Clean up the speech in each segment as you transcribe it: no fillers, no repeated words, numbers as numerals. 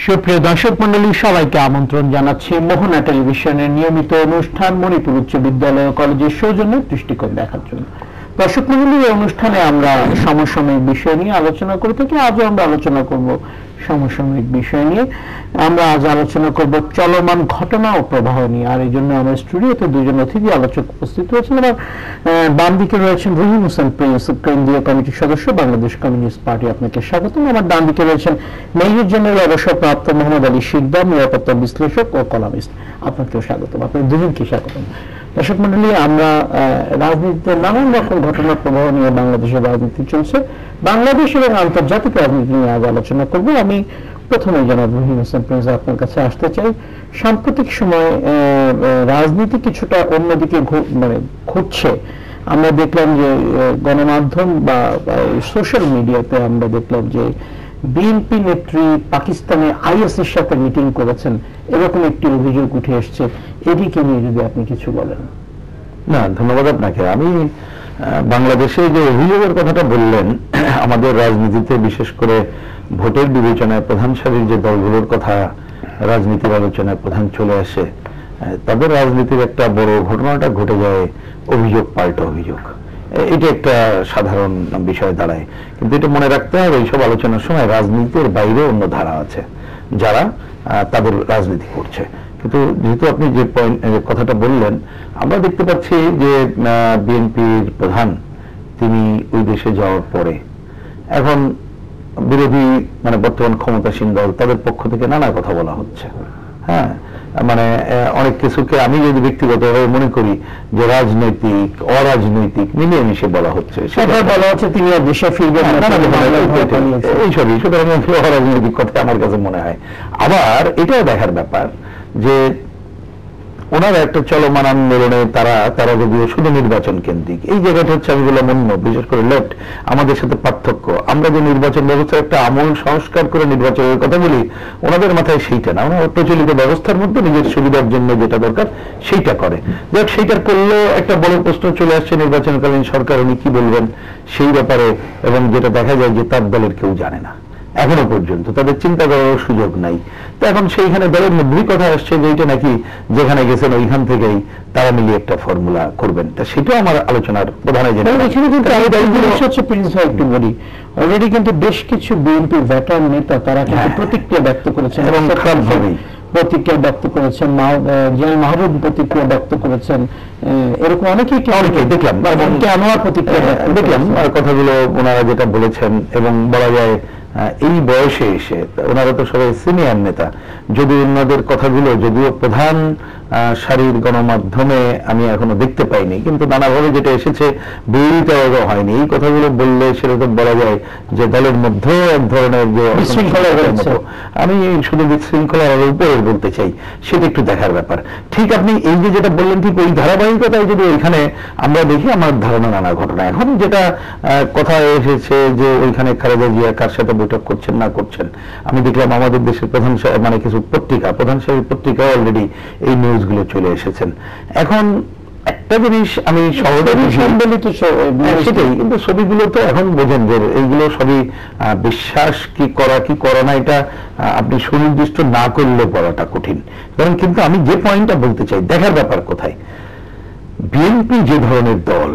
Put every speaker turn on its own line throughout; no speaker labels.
সুপ্রিয় দর্শক মন্ডলী, সবাইকে আমন্ত্রণ জানাচ্ছি মোহনা টেলিভিশনের নিয়মিত অনুষ্ঠান মণিপুর উচ্চ বিদ্যালয় ও কলেজের সৌজন্যে দৃষ্টিকোণ দেখার জন্য। দর্শক মন্ডলী, এই অনুষ্ঠানে আমরা সমসাময়িক বিষয় নিয়ে আলোচনা করে থাকি। আজও আমরা আলোচনা করব সমসাময়িক বিষয় নিয়ে। আমরা আজ আলোচনা করব চলমান ঘটনা ও প্রবাহ নিয়ে। আর এই জন্য আমার স্টুডিওতে দুজন অতিথি আলোচক উপস্থিত রয়েছেন। আমার বাম দিকে রয়েছেন রহিম হোসেন প্রিন্স, কেন্দ্রীয় কমিটির সদস্য, বাংলাদেশ কমিউনিস্ট পার্টি। আপনাকে স্বাগতম। আমার ডান দিকে রয়েছেন মেজর জেনারেল অবসরপ্রাপ্ত মোহাম্মদ আলী শিকদার, নিরাপত্তা বিশ্লেষক ও কলামিস্ট। আপনাকেও স্বাগতম। আপনাদের দুজনকে স্বাগতম। দর্শক মন্ডলী, আমরা রাজনীতিতে নানান রকম ঘটনার প্রবাহ নিয়ে বাংলাদেশের রাজনীতি চলছে, বাংলাদেশ এবং আন্তর্জাতিক রাজনীতি নিয়ে আজ আলোচনা করব। আমি প্রথমে জনাব রহিম হোসেন প্রিন্স আপনার কাছে আসতে চাই। সাম্প্রতিক সময়ে রাজনীতি কিছুটা অন্যদিকে ঘুরছে। আমরা দেখলাম যে গণমাধ্যম বা সোশ্যাল মিডিয়াতে আমরা দেখলাম যে বিএনপি নেত্রী পাকিস্তানে আইএস এর সাথে মিটিং করেছেন, এরকম একটি অভিযোগ উঠে এসছে। এদিকে নিয়ে যদি আপনি কিছু বলেন।
না, ধন্যবাদ আপনাকে। আমি বাংলাদেশে যে অভিযোগের কথাটা বললেন, আমাদের রাজনীতিতে বিশেষ করে ভোটের বিবেচনায় প্রধান সারির যে দলগুলোর কথা রাজনীতির আলোচনায় প্রধান চলে আসে, তাদের রাজনীতির একটা বড় ঘটনাটা ঘটে যায় অভিযোগ পাল্টা অভিযোগ। এটা একটা সাধারণ বিষয় দাঁড়ায়। কিন্তু এটা মনে রাখতে হবে, এইসব আলোচনার সময় রাজনীতির বাইরে অন্য ধারা আছে যারা তাদের রাজনীতি করছে। কিন্তু যেহেতু আপনি যে কথাটা বললেন, আমরা দেখতে পাচ্ছি যে বিএনপির প্রধান তিনি ওই দেশে যাওয়ার পরে এখন বিরোধী বর্তমান ক্ষমতাসীন দল তাদের পক্ষ থেকে নানা কথা বলা হচ্ছে। হ্যাঁ, অনেক কিছুকে আমি যদি ব্যক্তিগতভাবে মনে করি যে রাজনৈতিক অরাজনৈতিক মিলিয়ে মিশে বলা হচ্ছে।
সেটা বলা হচ্ছে তিনি দেশে ফিরবেন,
এইসবই। সুতরাং অরাজনৈতিক কথা আমার কাছে মনে হয়। আবার এটাও দেখার ব্যাপার যে ওনারা একটা চলমান আন্দোলনে তারা যদিও শুধু নির্বাচন কেন্দ্রিক, এই জায়গাটা হচ্ছে আমি বললাম অন্য, বিশেষ করে লেফট আমাদের সাথে পার্থক্য। আমরা যে নির্বাচন ব্যবস্থার একটা আমূল সংস্কার করে নির্বাচনের কথা বলি, ওনাদের মাথায় সেইটা না। ওনারা প্রচলিত ব্যবস্থার মধ্যে নিজের সুবিধার জন্য যেটা দরকার সেইটা করে। যাক, সেইটা করলেও একটা বড় প্রশ্ন চলে আসছে নির্বাচনকালীন সরকার উনি কি বলবেন সেই ব্যাপারে, এবং যেটা দেখা যায় যে তার দলের কেউ জানে না এখনো পর্যন্ত, তাদের চিন্তা করার সুযোগ নাই। তো এখন সেইখানে দলের মধ্যেই কথা আসছে যে এটা নাকি যেখানে গেছেন ওইখান থেকেই তারা মিলিয়ে একটা ফর্মুলা করবেন। তা সেটাও আমার আলোচনার প্রধান
অলরেডি কিন্তু বেশ কিছু বিএনপি ভেটারান নেতা তারা কিন্তু প্রতিক্রিয়া ব্যক্ত করেছেন এবং খারাপভাবেই প্রতিক্রিয়া ব্যক্ত করেছেন। জিয়াউল মাহবুব প্রতিক্রিয়া ব্যক্ত করেছেন, এরকম অনেকেই দেখলাম আনোয়ার প্রতিক্রিয়া
দেখলাম। কথাগুলো ওনারা যেটা বলেছেন, এবং বলা যায় এই বয়সে এসে ওনারা তো সবাই সিনিয়র নেতা, যদি ওনাদের কথাগুলো যদিও প্রধান সারির গণমাধ্যমে আমি এখনো দেখতে পাইনি, কিন্তু নানাভাবে যেটা এসেছে বিরোধিতাও হয়নি। এই কথাগুলো বললে সেরকম বলা যায় যে দলের মধ্যে এক ধরনের যে বিশৃঙ্খলা হয়েছে। আমি শুধু বিশৃঙ্খলার উপরে বলতে চাই, সেটা একটু দেখার ব্যাপার। ঠিক আপনি এই যে যেটা বললেন, ঠিক ওই ধারাবাহিকতায় যদি ওইখানে আমরা দেখি, আমার ধারণা নানা ঘটনা এখন যেটা কথা এসেছে যে ওইখানে খালেদা জিয়া কার সাথে বৈঠক করছেন না করছেন। আমি দেখলাম আমাদের দেশের প্রধান কিছু প্রধান সারির পত্রিকা অলরেডি এই নিউজগুলো চলে এসেছেন। এখন একটা জিনিস আমি সম্বলিত সেটাই, কিন্তু ছবিগুলো তো এখন বোঝেন যে এইগুলো সবই বিশ্বাস কি করা না, এটা আপনি সুনির্দিষ্ট না করলে বলাটা কঠিন। কারণ কিন্তু আমি যে পয়েন্টটা বলতে চাই, দেখার ব্যাপার কোথায় বিএনপি যে ধরনের দল,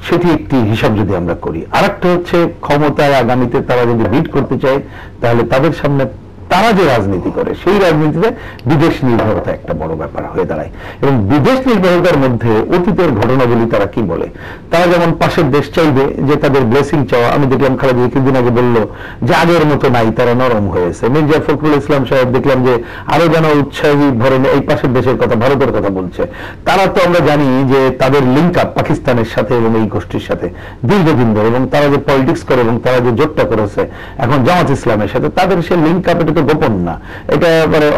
সেটি একটি হিসাব যদি আমরা করি। আর একটা হচ্ছে ক্ষমতায় আগামীতে তারা যদি বিট করতে চায়, তাহলে তাদের সামনে তারা যে রাজনীতি করে সেই রাজনীতিতে বিদেশ নির্ভরতা একটা বড় ব্যাপার হয়ে দাঁড়ায়। এবং বিদেশ নির্ভরতার মধ্যে অতীতের ঘটনাগুলি তারা কি বলে, তারা যেমন পাশের দেশ চাইবে যে তাদের ব্লেসিং চাওয়া। আমি দেখলাম খালেদা কিছুদিন আগে বললো যে আগের মতো নাই, তারা নরম হয়েছে। মির্জা ফখরুল ইসলাম সাহেব দেখলাম যে আরো যেন উৎসাহী ধরনে এই পাশের দেশের কথা, ভারতের কথা বলছে। তারা তো আমরা জানি যে তাদের লিঙ্ক আপ পাকিস্তানের সাথে এবং এই গোষ্ঠীর সাথে দীর্ঘদিন ধরে, এবং তারা যে পলিটিক্স করে এবং তারা যে জোটটা করেছে এখন জামাত ইসলামের সাথে, তাদের সে লিঙ্ক আপ এটা গোপন না, এটা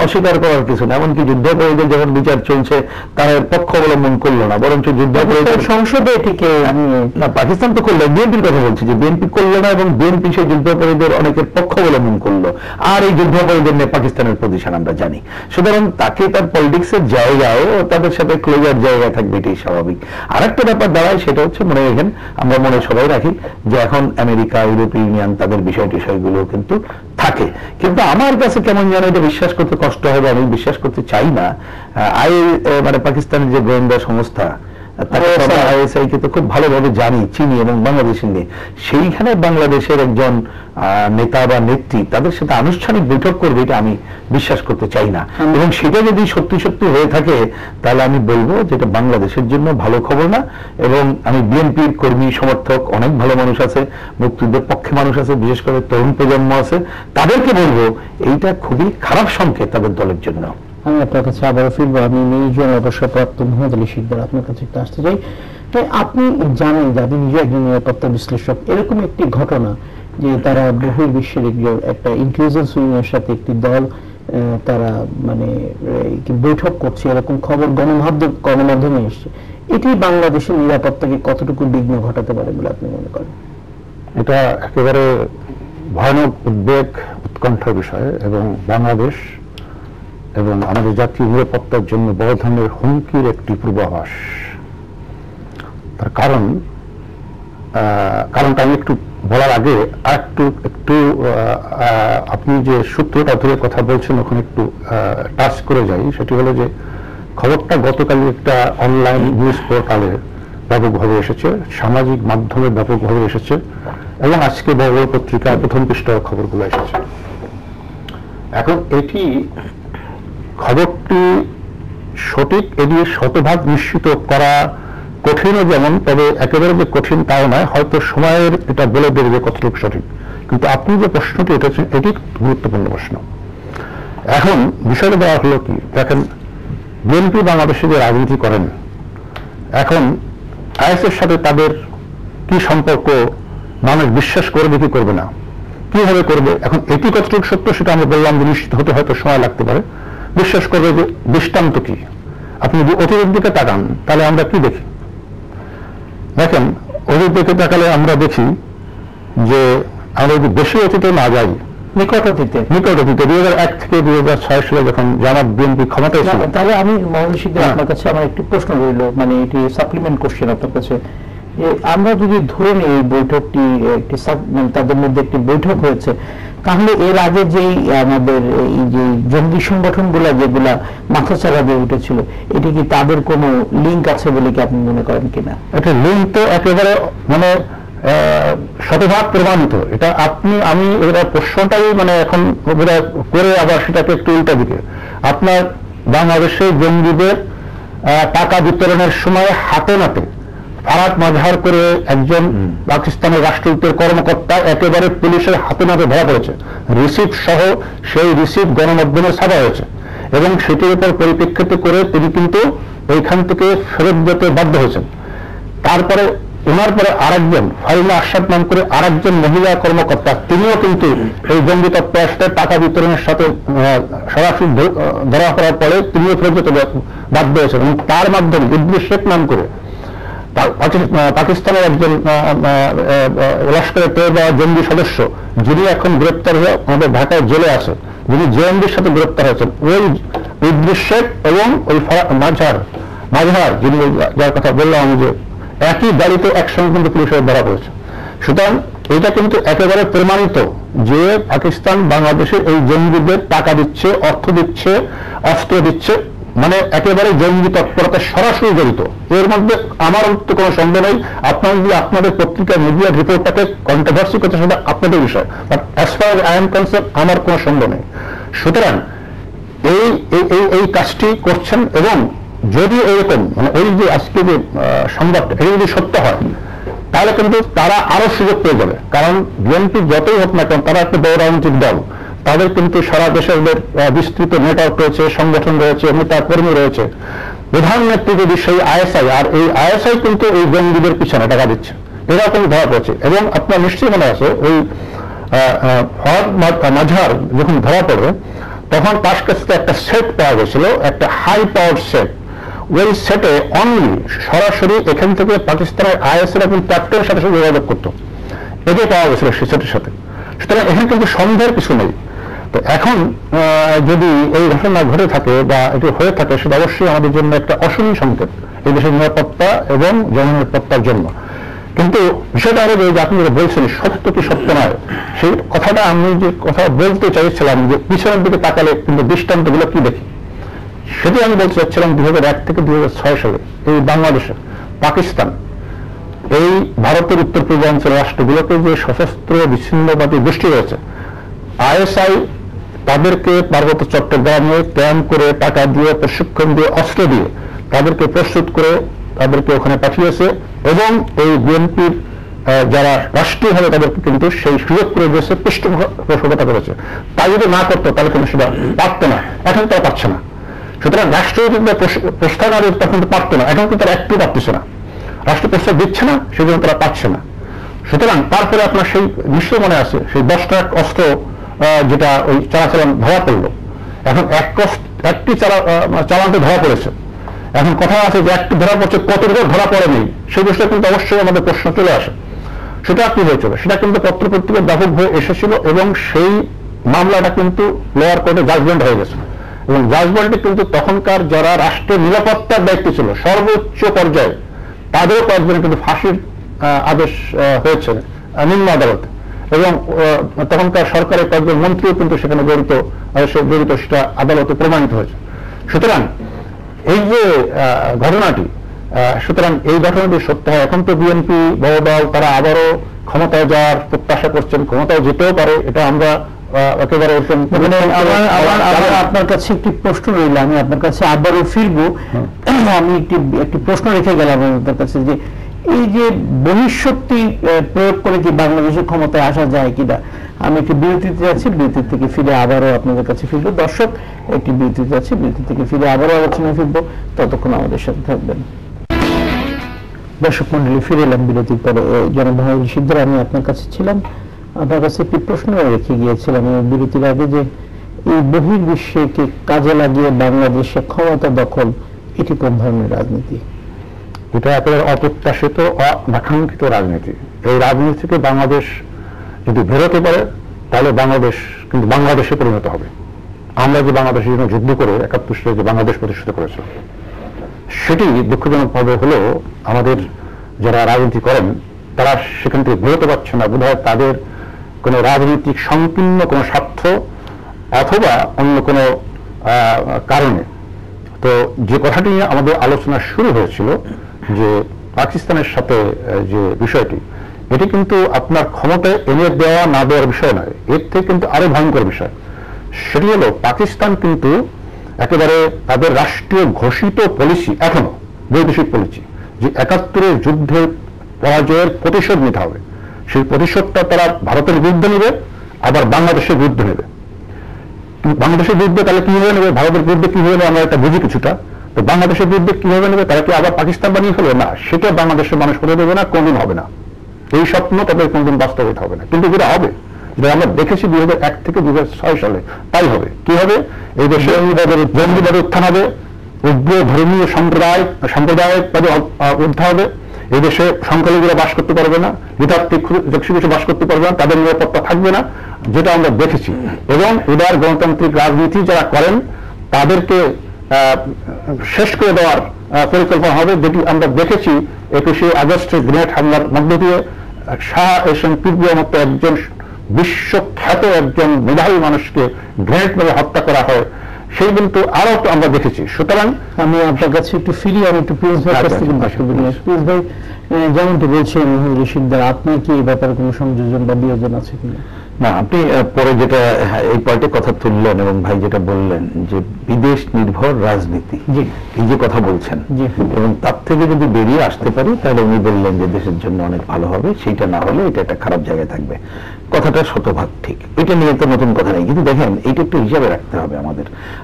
অস্বীকার করার কিছু না। এমনকি যুদ্ধাপরাধীদের যখন বিচার চলছে তারা পক্ষ অবলম্বন করলো না, বরঞ্চ যুদ্ধাপরাধীদের সংসদে এটিকে না, পাকিস্তান তো করলো, বিএনপির কথা বলছি যে বিএনপি করলো না, এবং বিএনপি সেই যুদ্ধাপরাধীদের অনেকের পক্ষ অবলম্বন করলো। আর এই যুদ্ধাপরাধীদের নিয়ে পাকিস্তানের পজিশন আমরা জানি। সুতরাং তাকে তার পলিটিক্সের জায়গায় তাদের সাথে ক্লোজার জায়গায় থাকবে, এটাই স্বাভাবিক। আর একটা ব্যাপার দাঁড়ায়, সেটা হচ্ছে মনে রাখেন, আমরা মনে সবাই রাখি যে এখন আমেরিকা, ইউরোপীয় ইউনিয়ন তাদের বিষয়গুলো কিন্তু থাকে। কিন্তু আমার আমার কাছে কেমন যেন এটা বিশ্বাস করতে কষ্ট হবে, আমি বিশ্বাস করতে চাই না। মানে পাকিস্তানের যে গোয়েন্দা সংস্থা আইএসআই কে তো খুব ভালোভাবে জানি, চিনি এবং বাংলাদেশে নিয়ে, সেইখানে বাংলাদেশের একজন নেতা বা নেত্রী তাদের সাথে আনুষ্ঠানিক বৈঠক করবে এটা আমি বিশ্বাস করতে চাই না। এবং সেটা যদি সত্যি সত্যি হয়ে থাকে তাহলে আমি বলবো যে এটা বাংলাদেশের জন্য ভালো খবর না। এবং আমি বিএনপির কর্মী সমর্থক অনেক ভালো মানুষ আছে, মুক্তিযুদ্ধের পক্ষে মানুষ আছে, বিশেষ করে তরুণ প্রজন্ম আছে, তাদেরকে বলবো এইটা খুবই খারাপ সংকেত তাদের দলের জন্য।
আমি আপনার কাছে আবারও ফিরবো, আমি নিউজন অবসরপ্রাপ্ত মোহাম্মদ আলী শিকদার আপনার কাছে একটু আসতে চাই। আপনি জানেন যে আপনি নিজে একজন নিরাপত্তা বিশ্লেষক, এরকম একটি ঘটনা যে তারা বহির্বিশ্বের একটা ইন্টেলিজেন্স উইংয়ের সাথে একটি দল তারা মানে বৈঠক করছে, এরকম খবর গণমাধ্যমে এসছে, এটি বাংলাদেশের নিরাপত্তাকে কতটুকু বিঘ্ন ঘটাতে পারে বলে আপনি মনে করেন?
এটা একেবারে ভয়ানক উদ্বেগ, উৎকণ্ঠার বিষয় এবং বাংলাদেশ এবং আমাদের জাতীয় নিরাপত্তার জন্য বড় ধরনের হুমকির একটি পূর্বাভাস। তার কারণটা আমি একটু বলার আগে একটু আপনি যে সূত্রটা ধরে কথা বলছেন ওখানে একটু টাচ করে যাই। সেটি হলো যে খবরটা গতকাল একটা অনলাইন নিউজ পোর্টালে ব্যাপকভাবে এসেছে, সামাজিক মাধ্যমে ব্যাপকভাবে এসেছে এবং আজকে বড় বড় পত্রিকায় প্রথম পৃষ্ঠার খবরগুলো এসেছে। এখন এটি খবরটি সঠিক এদিকে শতভাগ নিশ্চিত করা কঠিনও যেমন, তবে একেবারে যে কঠিন তাও নয়, হয়তো সময়ের এটা বলে দেবে যে কতটুকু সঠিক। কিন্তু আপনি যে প্রশ্নটি উঠেছেন এটি গুরুত্বপূর্ণ প্রশ্ন। এখন বিষয়টা দেওয়া হলো কি, দেখেন বিএনপি বাংলাদেশে যে রাজনীতি করেন, এখন আইএসের সাথে তাদের কি সম্পর্ক মানুষ বিশ্বাস করবে কি করবে না, কিভাবে করবে, এখন এটি কতটুকু সত্য সেটা আমরা বললাম যে নিশ্চিত হতে হয়তো সময় লাগতে পারে। বিশ্বাস করবে যে দৃষ্টান্ত কি, আপনি যদি অতীতের দিকে তাকান তাহলে আমরা কি দেখি? দেখেন অতীত দিকে তাকালে আমরা দেখি যে আমরা যদি বেশি অতীতে না যাই, নিকট অতীতে 2001 থেকে 2006 সালে যখন জামাত বিএনপি ক্ষমতায় ছিল।
তাহলে আমি মহর্ষিদের আপনার কাছে আমার একটি প্রশ্ন রইল, মানে এটি সাপ্লিমেন্ট কোশ্চেন আপনার কাছে। আমরা যদি ধরে নিই এই বৈঠকটি একটি তাদের মধ্যে একটি বৈঠক হয়েছে, তাহলে এর আগে যেই আমাদের এই যে জঙ্গি সংগঠনগুলা যেগুলা মাথাচাড়া দিয়ে উঠেছিল, এটি কি তাদের কোনো লিঙ্ক আছে বলে কি আপনি মনে করেন কিনা?
এটা লিঙ্ক তো একেবারে মানে শতভাগ প্রমাণিত। এটা আমি এরা প্রশ্নটাই মানে এখন করে আবার সেটাকে একটু উল্টা দিকে, আপনার বাংলাদেশে জঙ্গিদের টাকা বিতরণের সময় হাতে নাতে ফারাক মাঝহার করে একজন পাকিস্তানের রাষ্ট্রদূতের কর্মকর্তা একেবারে পুলিশের হাতে নাতে ধরা পড়েছে, রিসিপ্ট সহ সেই রিসিপ্ট গণমাধ্যমে ছাপা হয়েছে এবং সেটির উপর পরিপ্রেক্ষিত করে তিনি কিন্তু ওইখান থেকে ফেরত যেতে বাধ্য হয়েছেন। তারপরে ওনার পরে আরেকজন ফারিনা আশরাফ নাম করে আরেকজন মহিলা কর্মকর্তা, তিনিও কিন্তু এই জঙ্গি তত্ত্বের সাথে টাকা বিতরণের সাথে সরাসরি ধরা পড়ার পরে তিনিও ফেরত যেতে বাধ্য হয়েছেন এবং তার মাধ্যমে ইদ্রিস শেখ নাম করে পাকিস্তানের একজন লস্করের তৈয়বা জঙ্গি সদস্য, যিনি এখন গ্রেপ্তার হয়ে আমাদের ঢাকায় জেলে আছে, যিনি জেএমবির সাথে গ্রেপ্তার হয়েছেন, ওই ইদ্রিস শেখ এবং ওই মাঝহার যিনি যার কথা বললাম আমি, যে একই গাড়িতে একসঙ্গে কিন্তু পুলিশের ধরা পড়েছে। সুতরাং এটা কিন্তু একেবারে প্রমাণিত যে পাকিস্তান বাংলাদেশের এই জঙ্গিদের টাকা দিচ্ছে, অর্থ দিচ্ছে, অস্ত্র দিচ্ছে, মানে একেবারে জঙ্গি তৎপরতা সরাসরি জড়িত। এর মধ্যে আমার তো কোনো সন্দেহ নেই। আপনারা যদি আপনাদের পত্রিকা মিডিয়া রিপোর্টটাকে কন্ট্রোভার্সি করতে সেটা আপনাদের বিষয়, but as far I am concern আমার কোনো সন্দেহ নেই। সুতরাং এই কাজটি করছেন এবং যদি এরকম মানে ওই যে আজকে যে সংবাদটা এটা যদি সত্য হয় তাহলে কিন্তু তারা আরো সুযোগ পেয়ে যাবে। কারণ বিএনপি যতই হোক না কেন তারা একটা বড় রাজনৈতিক দল, তাদের কিন্তু সারা দেশের বিস্তৃত নেটওয়ার্ক রয়েছে, সংগঠন রয়েছে, নেতা কর্মী রয়েছে। প্রধান নেত্রী যদি সেই আইএসআই, আর এই আইএসআই কিন্তু এই জঙ্গিদের পিছনে টাকা দিচ্ছে, এরাও কিন্তু ধরা পড়ছে। এবং আপনার নিশ্চয়ই মনে আছে ওই ফরাদ মাঝহার যখন ধরা পড়ে তখন তার কাছে একটা সেট পাওয়া গেছিল, একটা হাই পাওয়ার সেট। ওই সেটে অনলি সরাসরি এখান থেকে পাকিস্তানের আইএসএর এবং ক্যাপ্টেনের সাথে সাথে যোগাযোগ করতো, এটাই পাওয়া গেছিল সেই সেটের সাথে। সুতরাং এখানে কিন্তু সন্দেহের কিছু নেই। তো এখন যদি এই ঘটনা ঘটে থাকে বা এটি হয়ে থাকে সেটা অবশ্যই আমাদের জন্য একটা অশনি সংকেত এই দেশের নিরাপত্তা এবং জননিরাপত্তার জন্য। কিন্তু বিষয়টা হলো যে আপনি যেটা বলছেন সত্য কি সত্য নয়, সেই কথাটা আমি যে কথা বলতে চাইছিলাম যে পিছনের দিকে তাকালে কিন্তু দৃষ্টান্তগুলো কি দেখি, সেটি আমি বলতে চাচ্ছিলাম 2001 থেকে 2006 সালে এই বাংলাদেশে পাকিস্তান এই ভারতের উত্তর পূর্বাঞ্চল রাষ্ট্রগুলোকে যে সশস্ত্র বিচ্ছিন্নবাদী গোষ্ঠী রয়েছে ISI তাদেরকে পার্বত্য চট্টগ্রামে ক্যাম্প করে টাকা দিয়ে প্রশিক্ষণ দিয়ে অস্ত্র দিয়ে তাদেরকে প্রস্তুত করে তাদেরকে ওখানে পাঠিয়েছে এবং এই বিএনপির যারা রাষ্ট্রীয়ভাবে তাদেরকে কিন্তু সেই সুযোগ করে দিয়েছে, পৃষ্ঠপোষকতা করেছে। তাই যদি না করতো তাহলে কিন্তু সেটা পারতো না, এখন তারা পারছে না। সুতরাং রাষ্ট্র প্রস্তাব তখন তো পারতো না, এখন কিন্তু তারা একটু পারতেছে না, রাষ্ট্র প্রস্তাব দিচ্ছে না, সেই জন্য তারা পাচ্ছে না। সুতরাং তারপরে আপনার সেই নিশ্চয় মনে আছে সেই 10 ট্রাক অস্ত্র যেটা ওই চালাচালান ধরা পড়লো, এখন একটি চালানতে ধরা পড়েছে। এখন কথা আছে যে একটি ধরা পড়ছে, কতগুলো ধরা পড়েনি, সেই বিষয়ে কিন্তু অবশ্যই আমাদের প্রশ্ন চলে আসে। সেটা কি হয়েছিল, সেটা কিন্তু পত্রপত্রিকায় ব্যাপক হয়ে এসেছিল এবং সেই মামলাটা কিন্তু লোয়ার কোর্টে জাজমেন্ট হয়ে গেছে এবং জাজমেন্টে কিন্তু তখনকার যারা রাষ্ট্রের নিরাপত্তার দায়িত্ব ছিল সর্বোচ্চ পর্যায়ে তাদেরও কয়েকজনের কিন্তু ফাঁসির আদেশ হয়েছে নিম্ন আদালতে এবং তখনকার সরকারের কয়েকজন মন্ত্রীও কিন্তু সেখানে জড়িত সেটা আদালতে প্রমাণিত হয়েছে। সুতরাং এই যে ঘটনাটি, সুতরাং এই ঘটনাটি সত্য হয়। এখন তো বিএনপি বড় দল তারা আবারও ক্ষমতায় যাওয়ার প্রত্যাশা করছেন, ক্ষমতায় যেতেও পারে, এটা আমরা একেবারে
আপনার কাছে একটি প্রশ্ন রইল, আমি আপনার কাছে আবারও ফিরবো। আমি একটি প্রশ্ন রেখে গেলাম আপনার কাছে যে এই যে বহিঃশক্তি প্রয়োগ করে কি বাংলাদেশের ক্ষমতায় আসা যায় কিনা। আমি একটি বিরতিতে যাচ্ছি, বিরতি থেকে ফিরে আবারও আপনাদের কাছে ফিরবো। দর্শক, একটি বিরতিতে যাচ্ছি, বিরতি থেকে ফিরে আবারও আলোচনায় ফিরবো, ততক্ষণ আমাদের সাথে থাকবেন। দর্শক মন্ডলী, ফিরে এলাম বিরতির পরে। জনাব মাহবুব শিকদার, আমি আপনার কাছে ছিলাম, আপনার কাছে একটি প্রশ্ন রেখে গিয়েছিলাম বিরতির আগে যে এই বহির্বিশ্বকে কাজে লাগিয়ে বাংলাদেশে ক্ষমতা দখল, এটি কোন ধরনের রাজনীতি?
এটা একেবারে অপ্রত্যাশিত অনাকাঙ্ক্ষিত রাজনীতি। এই রাজনীতি থেকে বাংলাদেশ যদি বেরোতে পারে তাহলে বাংলাদেশ কিন্তু বাংলাদেশে পরিণত হবে। আমরা যে বাংলাদেশের জন্য যুদ্ধ করে 71 সালে যে বাংলাদেশ প্রতিষ্ঠিত করেছে, সেটি দুঃখজনকভাবে হলো আমাদের যারা রাজনীতি করেন তারা সেখান থেকে বেরোতে পারছে না, বোধহয় তাদের কোনো রাজনৈতিক সংকীর্ণ কোনো স্বার্থ অথবা অন্য কোনো কারণে। তো যে কথাটি নিয়ে আমাদের আলোচনা শুরু হয়েছিল যে পাকিস্তানের সাথে যে বিষয়টি, এটি কিন্তু আপনার ক্ষমতায় এনে দেওয়া না দেওয়ার বিষয় নয়, এর থেকে কিন্তু আরো ভয়ঙ্কর বিষয়। সেটি হলো পাকিস্তান কিন্তু একেবারে তাদের রাষ্ট্রীয় ঘোষিত পলিসি, এখনো বৈদেশিক পলিসি, যে 71-এর যুদ্ধের পরাজয়ের প্রতিশোধ নিতে হবে, সেই প্রতিশোধটা তারা ভারতের বিরুদ্ধে নেবে, আবার বাংলাদেশের বিরুদ্ধে নেবে। বাংলাদেশের বিরুদ্ধে তাহলে কিভাবে নেবে, ভারতের বিরুদ্ধে কিভাবে নেবে আমরা এটা বুঝি কিছুটা। তো বাংলাদেশের বিরুদ্ধে কিভাবে নেবে, তারা কি আবার পাকিস্তান বানিয়ে ফেলবে? না, সেটা বাংলাদেশের মানুষ করে দেবে না, কোনদিন হবে না। এই স্বপ্ন তাদের কোনদিন বাস্তবায়িত হবে না। কিন্তু যেটা হবে, যেটা আমরা দেখেছি 2001 থেকে 2006 সালে, তাই হবে। কি হবে? এই দেশে জঙ্গিবাদের উত্থান হবে, উগ্র ধর্মীয় সাম্প্রদায়িকভাবে উত্থান হবে, এই দেশে সংখ্যালঘুরা বাস করতে পারবে না, নৃতাত্ত্বিক কিছু বাস করতে পারবে না, তাদের নিরাপত্তা থাকবে না, যেটা আমরা দেখেছি। এবং উদার গণতান্ত্রিক রাজনীতি যারা করেন তাদেরকে শেষ করে দেওয়ার পরিকল্পনা হবে, যেটি আমরা দেখেছি 21শে আগস্টের গ্রেনেড হামলার মধ্য দিয়ে শাহ এহসান কিবরিয়ার মতো একজন বিশ্বখ্যাত একজন মেধাবী মানুষকে গ্রেনেড মেরে হত্যা করা হয়, সেই কিন্তু আরো আমরা দেখেছি। সুতরাং
আমি আপনার কাছে একটু ফিরি, আমি একটু প্রিন্স ভাইয়ের কাছ থেকে বক্তব্য নিয়ে। প্রিন্স ভাই, যেমনটি বলছেন মাহবুব শিকদার, আপনার কি এই ব্যাপারে কোনো সংযোজন বা বিয়োজন আছে কিনা?
না, আপনি পরে যেটা এই পয়েন্টে কথা তুললেন এবং ভাই যেটা বললেন যে বিদেশ নির্ভর রাজনীতি, এই যে কথা বলছেন, এবং তার থেকে যদি বেরিয়ে আসতে পারি তাহলে উনি বললেন যে দেশের জন্য অনেক ভালো হবে, সেইটা না হলে এটা একটা খারাপ জায়গায় থাকবে। কথাটা শতভাগ ঠিক, এটা নিয়ে তো নতুন কথা নেই। কিন্তু দেখেন, এইটা একটু হিসাবে রাখতে হবে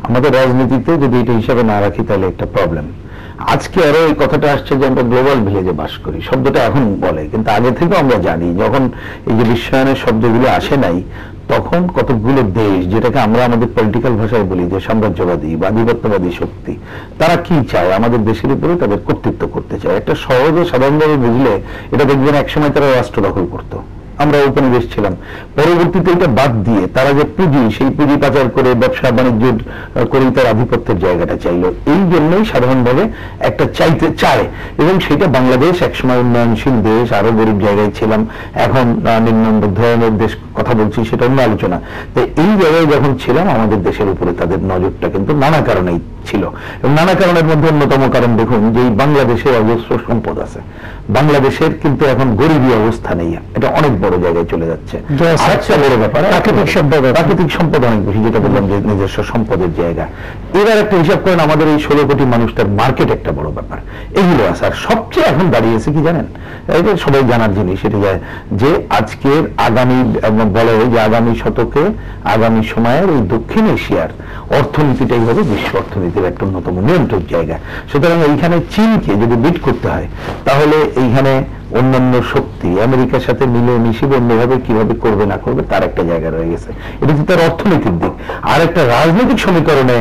আমাদের রাজনীতিতে। যদি এটা হিসাবে না রাখি তাহলে একটা প্রবলেম। আজকে আরো এই কথাটা আসছে যে আমরা গ্লোবাল ভিলেজে বাস করি, শব্দটা এখন বলে, কিন্তু আগে থেকেও আমরা জানি যখন এই যে বিশ্বায়নের শব্দগুলো আসে নাই, তখন কতগুলো দেশ, যেটাকে আমরা আমাদের পলিটিক্যাল ভাষায় বলি যে সাম্রাজ্যবাদী বা আধিপত্যবাদী শক্তি, তারা কি চায়, আমাদের দেশের উপরে তাদের কর্তৃত্ব করতে চায়। একটা সহজে সাধারণভাবে বুঝলে এটা দেখবেন একসময় তারা রাষ্ট্র দখল করতো, আমরা উপনিবেশ ছিলাম, পরবর্তীতে এটা বাদ দিয়ে তারা যে পুঁজি, সেই পুঁজি পাচার করে ব্যবসা বাণিজ্য করেই তার আধিপত্যের জায়গাটা চাইলো। এই জন্যই সাধারণভাবে একটা চাইতে চায়, এবং সেটা বাংলাদেশ একসময় উন্নয়নশীল দেশ, আরো গরিব জায়গায় ছিলাম, এখন নিম্ন ধরনের দেশ কথা বলছি, সেটা অন্য আলোচনা। তো এই জায়গায় যখন ছিলাম আমাদের দেশের উপরে তাদের নজরটা কিন্তু নানা কারণেই ছিল, এবং নানা কারণের মধ্যে অন্যতম কারণ দেখুন যে এই বাংলাদেশের অজস্র সম্পদ আছে, বাংলাদেশের কিন্তু এখন গরিবী অবস্থা নেই, এটা অনেক বড় জায়গায় চলে যাচ্ছে। আরেকটা বড় ব্যাপার প্রাকৃতিক সম্পদ অনেক বেশি, যেটা বললাম যে নিজস্ব সম্পদের জায়গা। এবার একটা হিসাব করেন আমাদের এই 16 কোটি মানুষটার মার্কেট একটা বড় ব্যাপার, এগুলো আছে। আর সবচেয়ে এখন দাঁড়িয়েছে কি জানেন, এটা সবাই জানার জিনিস, সেটা যে আজকের আগামী বলে যে আগামী শতকে আগামী সময়ের এই দক্ষিণ এশিয়ার অর্থনীতিটাই হবে বিশ্ব অর্থনীতির একটা অন্যতম নিয়ন্ত্রক জায়গা। সুতরাং এইখানে চীনকে যদি বিট করতে হয়, তাহলে এইখানে অন্যান্য শক্তি আমেরিকার সাথে মিলে মিশিয়ে অন্যভাবে কিভাবে করবে না করবে তার একটা জায়গা রয়ে গেছে। এটা হচ্ছে তার অর্থনৈতিক দিক। আর একটা রাজনৈতিক সমীকরণে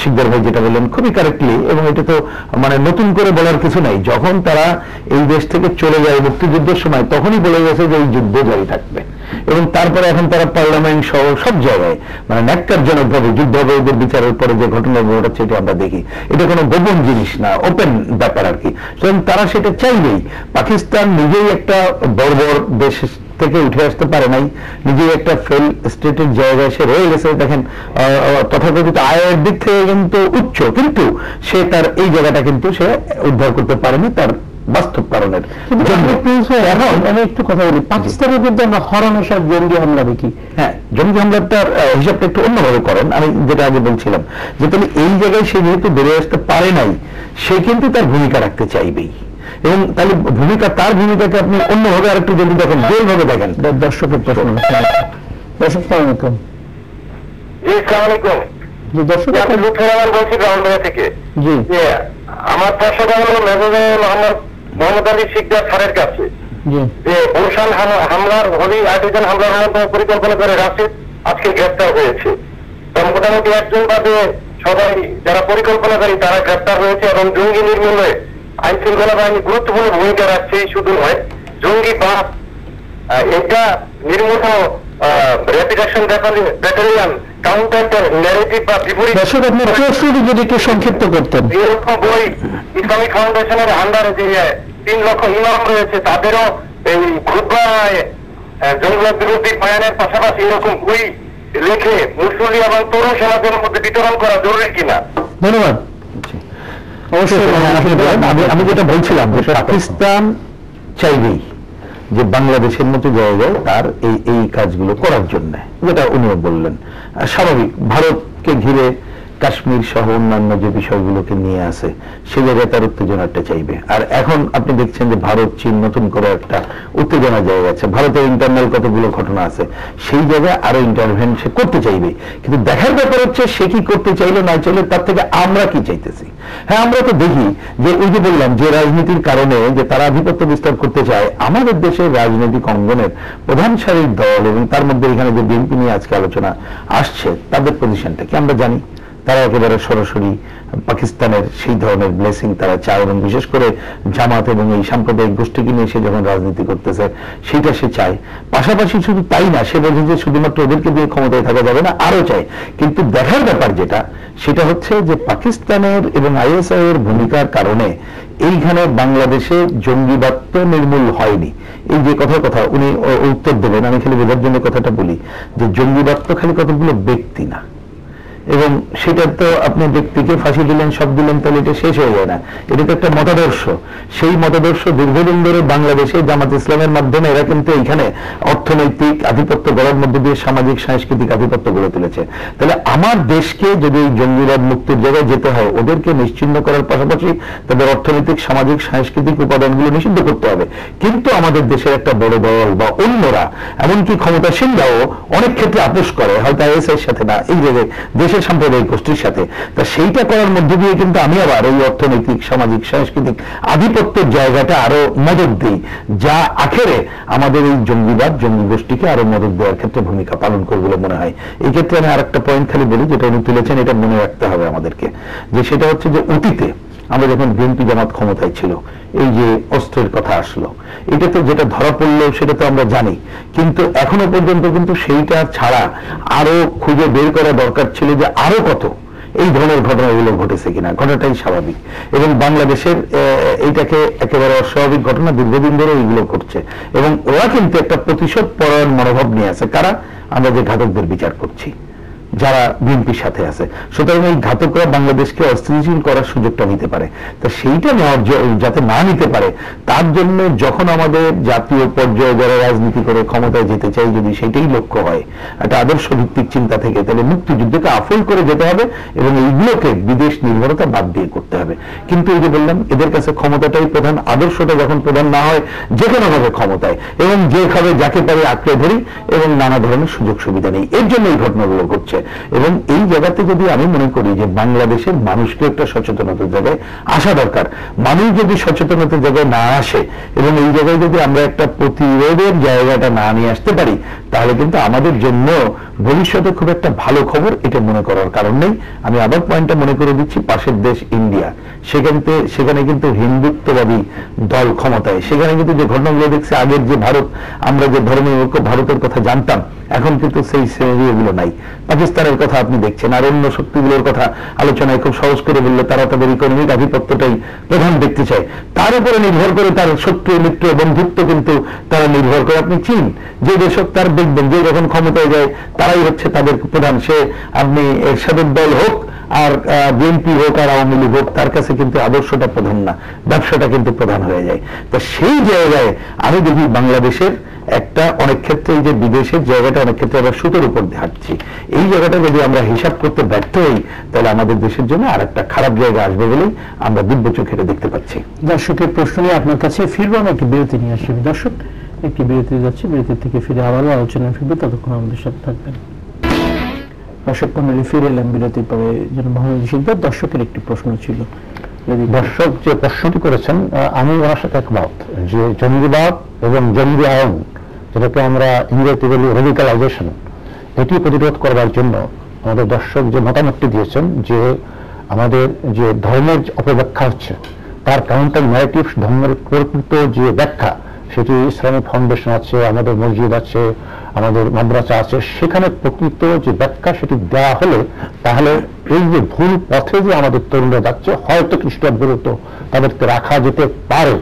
শিকদার ভাই যেটা বললেন খুবই কারেক্টলি, এবং এটা তো মানে নতুন করে বলার কিছু নাই, যখন তারা এই দেশ থেকে চলে যায় মুক্তিযুদ্ধের সময় তখনই বলে গেছে যে এই যুদ্ধ জারি থাকবে, এবং তারপরে এখন তারা পার্লামেন্ট সহ সব জায়গায় মানে ন্যাক্কারজনক ভাবে যুদ্ধ অপরাধীদের বিচারের পরে যে ঘটনা ঘটাচ্ছে এটা আমরা দেখি, এটা কোনো গোপন জিনিস না, ওপেন ব্যাপার আর কি। সুতরাং তারা সেটা চাইবেই। পাকিস্তান নিজেই একটা বর্বর দেশ থেকে উঠে আসতে পারে নাই, নিজেই একটা ফেল স্টেটের জায়গায় সে রয়ে গেছে। দেখেন তথাকথিত আয়ের দিক থেকে কিন্তু উচ্চ, কিন্তু সে তার এই জায়গাটা কিন্তু সে উদ্ধার করতে পারেনি তার বাস্তব কারণের।
এখন আমি একটু কথা বলি, পাকিস্তানের কিন্তু আমরা হরমেশার জঙ্গি হামলা দেখি।
হ্যাঁ, জঙ্গি হামলাটার হিসাবটা একটু অন্যভাবে করেন। আমি যেটা আগে বলছিলাম যে তাহলে এই জায়গায় সে যেহেতু বেড়ে আসতে পারে নাই, সে কিন্তু তার ভূমিকা রাখতে চাইবেই, এবং তাহলে তার ভূমিকাকে আপনি অন্যভাবে আরেকটু যদি দেখেন, যেভাবে দেখেন।
দর্শকের প্রশ্ন। দর্শক সালামালাইকুম।
জি সালামালাইকুম।
জি দর্শক,
আমি লুৎফর রহমান বলছি ব্রাহ্মণবাড়িয়া থেকে।
জি,
আমার প্রশ্নটা হলো মেজর মোহাম্মদ আলী শিকদার স্যারের কাছে,
জি,
যে গুলশান হামলার হোলি আর্টিজান হামলার মতো পরিকল্পনা করে রাশিদ আজকে গ্রেপ্তার হয়েছে। তো মোটামুটি একজন বাদে সবাই যারা পরিকল্পনাকারী তারা গ্রেপ্তার হয়েছে, এবং জঙ্গি নির্মূলে আইন শৃঙ্খলা বাহিনী গুরুত্বপূর্ণ ভূমিকা রাখছে। শুধু নয়, জঙ্গি বাস এটা নির্মূল rapid action battalion counter narrative বা বিপরীত।
দর্শক আপনার প্রশ্নটি যদি একটু সংক্ষিপ্ত করতেন।
এরকম বই ইসলামিক ফাউন্ডেশনের আন্ডারে যে 3 লক্ষ ইমাম রয়েছে তাদেরও এই খুতবায় জঙ্গিবাদ বিরোধী বয়ানের পাশাপাশি এরকম বই লিখে মুসলিম এবং তরুণ সমাজের মধ্যে বিতরণ করা জরুরি কিনা?
ধন্যবাদ। অবশ্যই
আমি যেটা বলছিলাম যে পাকিস্তান চাইবেই যে বাংলাদেশের মতো জায়গায় তার এই কাজগুলো করার জন্য, যেটা উনিও বললেন স্বাভাবিক, ভারতকে ঘিরে কাশ্মীর সহ অন্যান্য যে বিষয়গুলোকে নিয়ে আসে সে জায়গায় তার উত্তেজনাটা চাইবে। আর এখন আপনি দেখছেন যে ভারত চীন নতুন করে একটা উত্তেজনা জায়গা আছে, ভারতের ইন্টারনাল কতগুলো ঘটনা আছে, সেই জায়গায় আরো ইন্টারভেন সে করতে চাইবে। কিন্তু দেখার ব্যাপার হচ্ছে সে কি করতে চাইলে না চাইলে তার থেকে আমরা কি চাইতেছি। হ্যাঁ, আমরা তো দেখি যে ওই যে বললাম যে রাজনীতির কারণে যে তারা আধিপত্য বিস্তার করতে চায়, আমাদের দেশের রাজনৈতিক অঙ্গনের প্রধান সারির দল এবং তার মধ্যে এখানে যে বিএনপি নিয়ে আজকে আলোচনা আসছে তাদের পজিশনটা কি আমরা জানি। তারা একেবারে সরাসরি পাকিস্তানের সেই ধরনের ব্লেসিং তারা চায়, এবং বিশেষ করে জামাত এবং এই সাম্প্রদায়িক গোষ্ঠীকে নিয়ে সে যখন রাজনীতি করতেছে সেটা সে চায়। পাশাপাশি শুধু তাই না, সে বলছে যে শুধুমাত্র ওদেরকে দিয়ে ক্ষমতায় থাকা যাবে না, আরো চায়। কিন্তু দেখার ব্যাপার যেটা সেটা হচ্ছে যে পাকিস্তানের এবং আইএসআই এর ভূমিকার কারণে এইখানে বাংলাদেশে জঙ্গিবাদ তো নির্মূল হয়নি। এই যে কথা উনি উত্তর দেবেন, আমি খালি বোঝার জন্য কথাটা বলি যে জঙ্গিবাদ তো খালি কতগুলো ব্যক্তি না, এবং সেটা তো আপনি ব্যক্তিকে ফাঁসি দিলেন সব দিলেন তাহলে এটা শেষ হয়ে যায় না। এটা তো একটা মতাদর্শ, সেই মতাদর্শ দীর্ঘদিন ধরে বাংলাদেশে জামাত ইসলামের মাধ্যমে এরা কিন্তু এখানে অর্থনৈতিক আধিপত্য গড়ার মধ্যে দিয়ে সামাজিক সাংস্কৃতিক আধিপত্য গড়ে তুলেছে। তাহলে আমার দেশকে যদি এই জঙ্গিবাদ মুক্তির জায়গায় যেতে হয়, ওদেরকে নিশ্চিহ্ন করার পাশাপাশি তাদের অর্থনৈতিক সামাজিক সাংস্কৃতিক উপাদানগুলো নিষিদ্ধ করতে হবে। কিন্তু আমাদের দেশের একটা বড় দল বা অন্যরা, এমনকি ক্ষমতাসীনরাও অনেক ক্ষেত্রে আপোষ করে, হয়তো আইএসআইয়ের সাথে না, এই জায়গায় দেশের সাম্প্রদায়িক গোষ্ঠীর সাথে। তা সেইটা করার মধ্যে দিয়ে কিন্তু আমি আবার এই অর্থনৈতিক সামাজিক সাংস্কৃতিক আধিপত্যের জায়গাটা আরো মদত দিই, যা আখেরে আমাদের এই জঙ্গিবাদ জঙ্গি গোষ্ঠীকে আরো মদত দেওয়ার ক্ষেত্রে ভূমিকা পালন করবে বলে মনে হয়। এই ক্ষেত্রে আমি আরেকটা পয়েন্ট খালি বলি, যেটা উনি তুলেছেন, এটা মনে রাখতে হবে আমাদেরকে, যে সেটা হচ্ছে যে অতীতে আমরা যখন বিএনপি জামাত ক্ষমতায় ছিল, এই যে অস্ত্রের কথা আসলো, এটা তো যেটা ধরা পড়লো সেটা তো আমরা জানি, কিন্তু এখনো পর্যন্ত কিন্তু সেইটা ছাড়া আরো খুঁজে বের করা দরকার ছিল যে আরো কত এই ধরনের ঘটনাগুলো ঘটেছে কিনা। ঘটনাটাই স্বাভাবিক, এবং বাংলাদেশের এইটাকে একেবারে অস্বাভাবিক ঘটনা, দীর্ঘদিন ধরে এইগুলো করছে, এবং ওরা কিন্তু একটা প্রতিশোধ পরায়ণ মনোভাব নিয়ে আছে। কারা? আমরা যে ঘাতকদের বিচার করছি, যারা বিএনপির সাথে আছে। সুতরাং এই ঘাতকরা বাংলাদেশকে অস্থিতিশীল করার সুযোগটা নিতে পারে, তা সেইটা নেওয়ার যাতে না নিতে পারে তার জন্য যখন আমাদের জাতীয় পর্যায়ে যারা রাজনীতি করে ক্ষমতায় যেতে চাই, যদি সেটাই লক্ষ্য হয় একটা আদর্শ ভিত্তিক চিন্তা থেকে, তাহলে মুক্তিযুদ্ধকে আফল করে যেতে হবে এবং এইগুলোকে বিদেশ নির্ভরতা বাদ দিয়ে করতে হবে। কিন্তু এই যে বললাম, এদের কাছে ক্ষমতাটাই প্রধান, আদর্শটা যখন প্রধান না হয় যে কোনো ভাবে ক্ষমতায়, এবং যেভাবে যাকে পারে আঁকড়ে ধরি এবং নানা ধরনের সুযোগ সুবিধা নেই, এর জন্য এই ঘটনাগুলো ঘটছে। এবং এই জায়গাতে যদি আমি মনে করি যে বাংলাদেশের মানুষকে একটা সচেতনতার জায়গায় আসা দরকার, মানুষ যদি সচেতনতার জায়গায় না আসে এবং এই জায়গায় যদি আমরা একটা প্রতিরোধের জায়গাটা না নিয়ে আসতে পারি, তাহলে কিন্তু আমাদের জন্য ভবিষ্যতে খুব একটা ভালো খবর এটা মনে করার কারণ নেই। আমি আবার পয়েন্টটা মনে করে দিচ্ছি, পাশের দেশ ইন্ডিয়া, সেখানে কিন্তু হিন্দুত্ববাদী দল ক্ষমতায়, সেখানে কিন্তু যে ঘটনাগুলো দেখছে, আগের যে ভারত, আমরা যে ধর্মীয় ঐক্য ভারতের কথা জানতাম, এখন কিন্তু সেই সিনারিওগুলো নাই। পাকিস্তানের কথা আপনি দেখছেন, আর অন্য শক্তিগুলোর কথা আলোচনায় খুব সহজ করে বললে তারা তাদের ইকোনমিক আধিপত্যটাই প্রধান দেখতে চায়, তার উপরে নির্ভর করে তার শত্রু মিত্র বন্ধুত্ব কিন্তু তারা নির্ভর করে। আপনি চীন, যে দেশক তার দেখবেন যে যখন ক্ষমতায় যায় তারাই হচ্ছে তাদের প্রধান, সে আপনি এরশাদের দল হোক আর বিএনপি হোক আর আওয়ামী লীগ হোক, তার কাছে কিন্তু আদর্শটা প্রধান না, ব্যবসাটা কিন্তু প্রধান হয়ে যায়। তো সেই জায়গায় আমি দেখি বাংলাদেশের একটা অনেক ক্ষেত্রে এই যে বিদেশের জায়গাটা অনেক ক্ষেত্রে আমরা সুতোর উপর দিয়ে হাঁটছি, এই জায়গাটা যদি আমরা হিসাব করতে ব্যর্থ হই, তাহলে আমাদের দেশের জন্য আর একটা খারাপ জায়গা আসবে বলেই আমরা দিব্য চোখে দেখতে পাচ্ছি।
দর্শকের প্রশ্ন নিয়ে আপনার কাছে ফিরবো, আমরা একটি বিরতি নিয়ে আসি। দর্শক, একটি বিরতি যাচ্ছে, বিরতি থেকে ফিরে আবারও আলোচনা ফিরবে, ততক্ষণ আমাদের সাথে থাকবেন। দর্শক মন্ডলী, ফিরে এলাম বিরতির পরে। দর্শকের একটি প্রশ্ন ছিল,
দর্শক যে প্রশ্নটি করেছেন আমি ওনার সাথে একমত যে জঙ্গিবাদ এবং জঙ্গি আইন, যেটাকে আমরা ইংরেজিতে বলি রেডিকালাইজেশন, এটি প্রতিরোধ করবার জন্য আমাদের দর্শক যে মতামতটি দিয়েছেন যে আমাদের যে ধর্মের অপব্যাখ্যা হচ্ছে তার কাউন্টার ন্যারেটিভ, ধর্মের প্রকৃত যে ব্যাখ্যা, সেটি ইসলামিক ফাউন্ডেশন আছে, আমাদের মসজিদ আছে, আমাদের মাদ্রাসা আছে, সেখানে প্রকৃত যে ব্যাখ্যা সেটি দেওয়া হলে তাহলে এই যে ভুল পথে যে আমাদের তরুণরা যাচ্ছে, হয়তো খ্রিস্টান বিরত তাদেরকে রাখা যেতে পারে।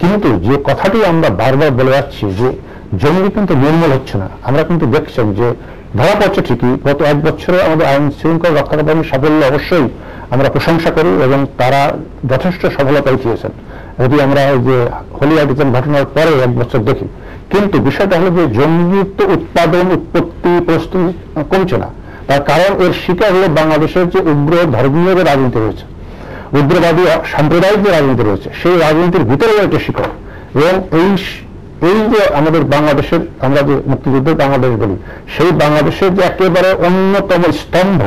কিন্তু যে কথাটি আমরা বারবার বলে যাচ্ছি যে জঙ্গি কিন্তু নির্মূল হচ্ছে না। আমরা কিন্তু দেখছেন যে ধরা পড়ছে ঠিকই, গত 1 বছরে আমাদের আইন শৃঙ্খলা রক্ষাকারী সাফল্য অবশ্যই আমরা প্রশংসা করি এবং তারা যথেষ্ট সফলতা পেয়েছেন, যদি আমরা এই যে হোলি আর্টিজান ঘটনার পরে 1 বছর দেখি। কিন্তু বিষয়টা হলো যে জঙ্গিত্ব উৎপাদন উৎপত্তি প্রস্তুতি কমছে না, তার কারণ এর শিকার হলো বাংলাদেশের যে উগ্র ধর্মীয় যে রাজনীতি রয়েছে, উগ্রবাদী সাম্প্রদায়িক যে রাজনীতি রয়েছে, সেই রাজনীতির ভিতরে একটা শিকার। এবং এই যে আমাদের বাংলাদেশের, আমরা যে মুক্তিযুদ্ধের বাংলাদেশ বলি, সেই বাংলাদেশের যে একেবারে অন্যতম স্তম্ভ,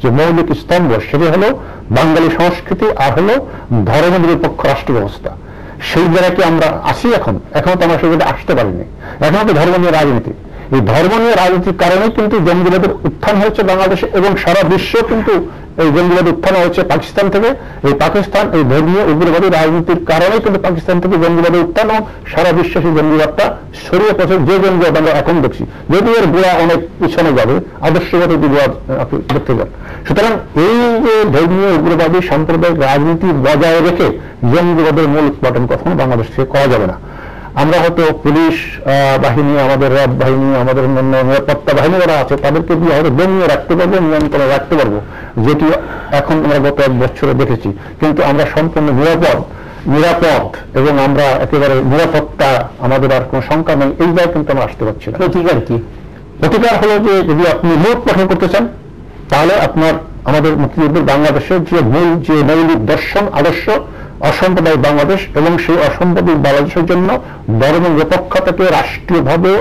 যে মৌলিক স্তম্ভ, সেটি হলো বাঙালি সংস্কৃতি আর হলো ধর্ম নিরপেক্ষ রাষ্ট্র ব্যবস্থা। সেই জায়গাকে আমরা আসি, এখনো তো আমরা সেগুলো আসতে পারিনি। এখনো তো ধর্ম নিয়ে রাজনীতি, এই ধর্ম নিয়ে রাজনীতির কারণে কিন্তু জঙ্গিবাদের উত্থান হয়েছে বাংলাদেশে, এবং সারা বিশ্ব কিন্তু এই জঙ্গিবাদের উত্থান হয়েছে পাকিস্তান থেকে। এই পাকিস্তান এই ধর্মীয় উগ্রবাদী রাজনীতির কারণে কিন্তু পাকিস্তান থেকে জঙ্গিবাদের উত্থান, এবং সারা বিশ্বে সেই জঙ্গিবাদটা ছড়িয়ে পড়ছে। যে জঙ্গিবাদ আমরা এখন দেখছি, যদিও এর গোড়া অনেক পিছনে যাবে, আদর্শগত বিবাদ আপনি দেখতে যান। সুতরাং এই যে ধর্মীয় উগ্রবাদী সাম্প্রদায়িক রাজনীতি বজায় রেখে জঙ্গিবাদের মূল উৎপাদন কখনো বাংলাদেশ থেকে করা যাবে না। আমরা হয়তো পুলিশ বাহিনী, আমাদের র্যাব বাহিনী, আমাদের অন্যান্য নিরাপত্তা বাহিনী যারা আছে, তাদেরকে দিয়ে হয়তো দমিয়ে রাখতে পারবো, নিয়ন্ত্রণে রাখতে পারবো, যেটি এখন আমরা গত 1 বছরে দেখেছি। কিন্তু আমরা সম্পূর্ণ নিরাপদ এবং আমরা একেবারে নিরাপত্তা, আমাদের আর কোনো শঙ্কা নেই, এই জায়গায় কিন্তু আমরা আসতে পারছি না।
প্রতিকার কি?
প্রতিকার হলো যে যদি আপনি মূল গঠন করতে চান, তাহলে আপনার আমাদের মুক্তিযুদ্ধের বাংলাদেশের যে মূল যে মৌলিক দর্শন আদর্শ, অসাম্প্রদায়িক বাংলাদেশ, এবং সেই অসাম্প্রদায়িক বাংলাদেশের জন্য ধর্ম নিরপেক্ষতাকে রাষ্ট্রীয়ভাবে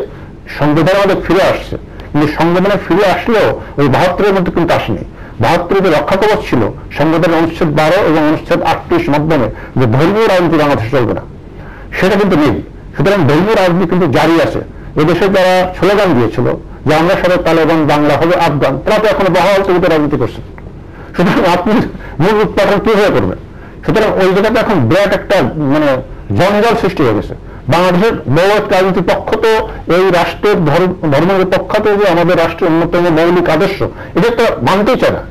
সংবিধানে আমাদের ফিরে আসছে। কিন্তু সংবিধানে ফিরে আসলেও ওই 72-এর মধ্যে কিন্তু আসেনি। 72 যে রক্ষা কবচ ছিল সংবিধানের অনুচ্ছেদ 12 এবং অনুচ্ছেদ 38 মাধ্যমে, যে ধর্মীয় রাজনীতি বাংলাদেশে চলবে না, সেটা কিন্তু নেই। সুতরাং ধর্মীয় রাজনীতি কিন্তু জারি আছে। এদেশে যারা স্লোগান দিয়েছিল যে আমরা সবাই তালেবান, বাংলা হবে আফগান, তারা তো এখন বহাল তবিতে রাজনীতি করছে। সুতরাং আপনি মূল উৎপাদন কিভাবে করবেন? সুতরাং ওই জায়গাতে এখন বিরাট একটা মানে জঞ্জাল সৃষ্টি হয়ে গেছে। বাংলাদেশের বড় একটা রাজনৈতিক পক্ষ তো এই রাষ্ট্রের ধর্মনিরপেক্ষ তো যে আমাদের রাষ্ট্রের অন্যতম মৌলিক আদর্শ, এটা একটা মানতেই চায় না,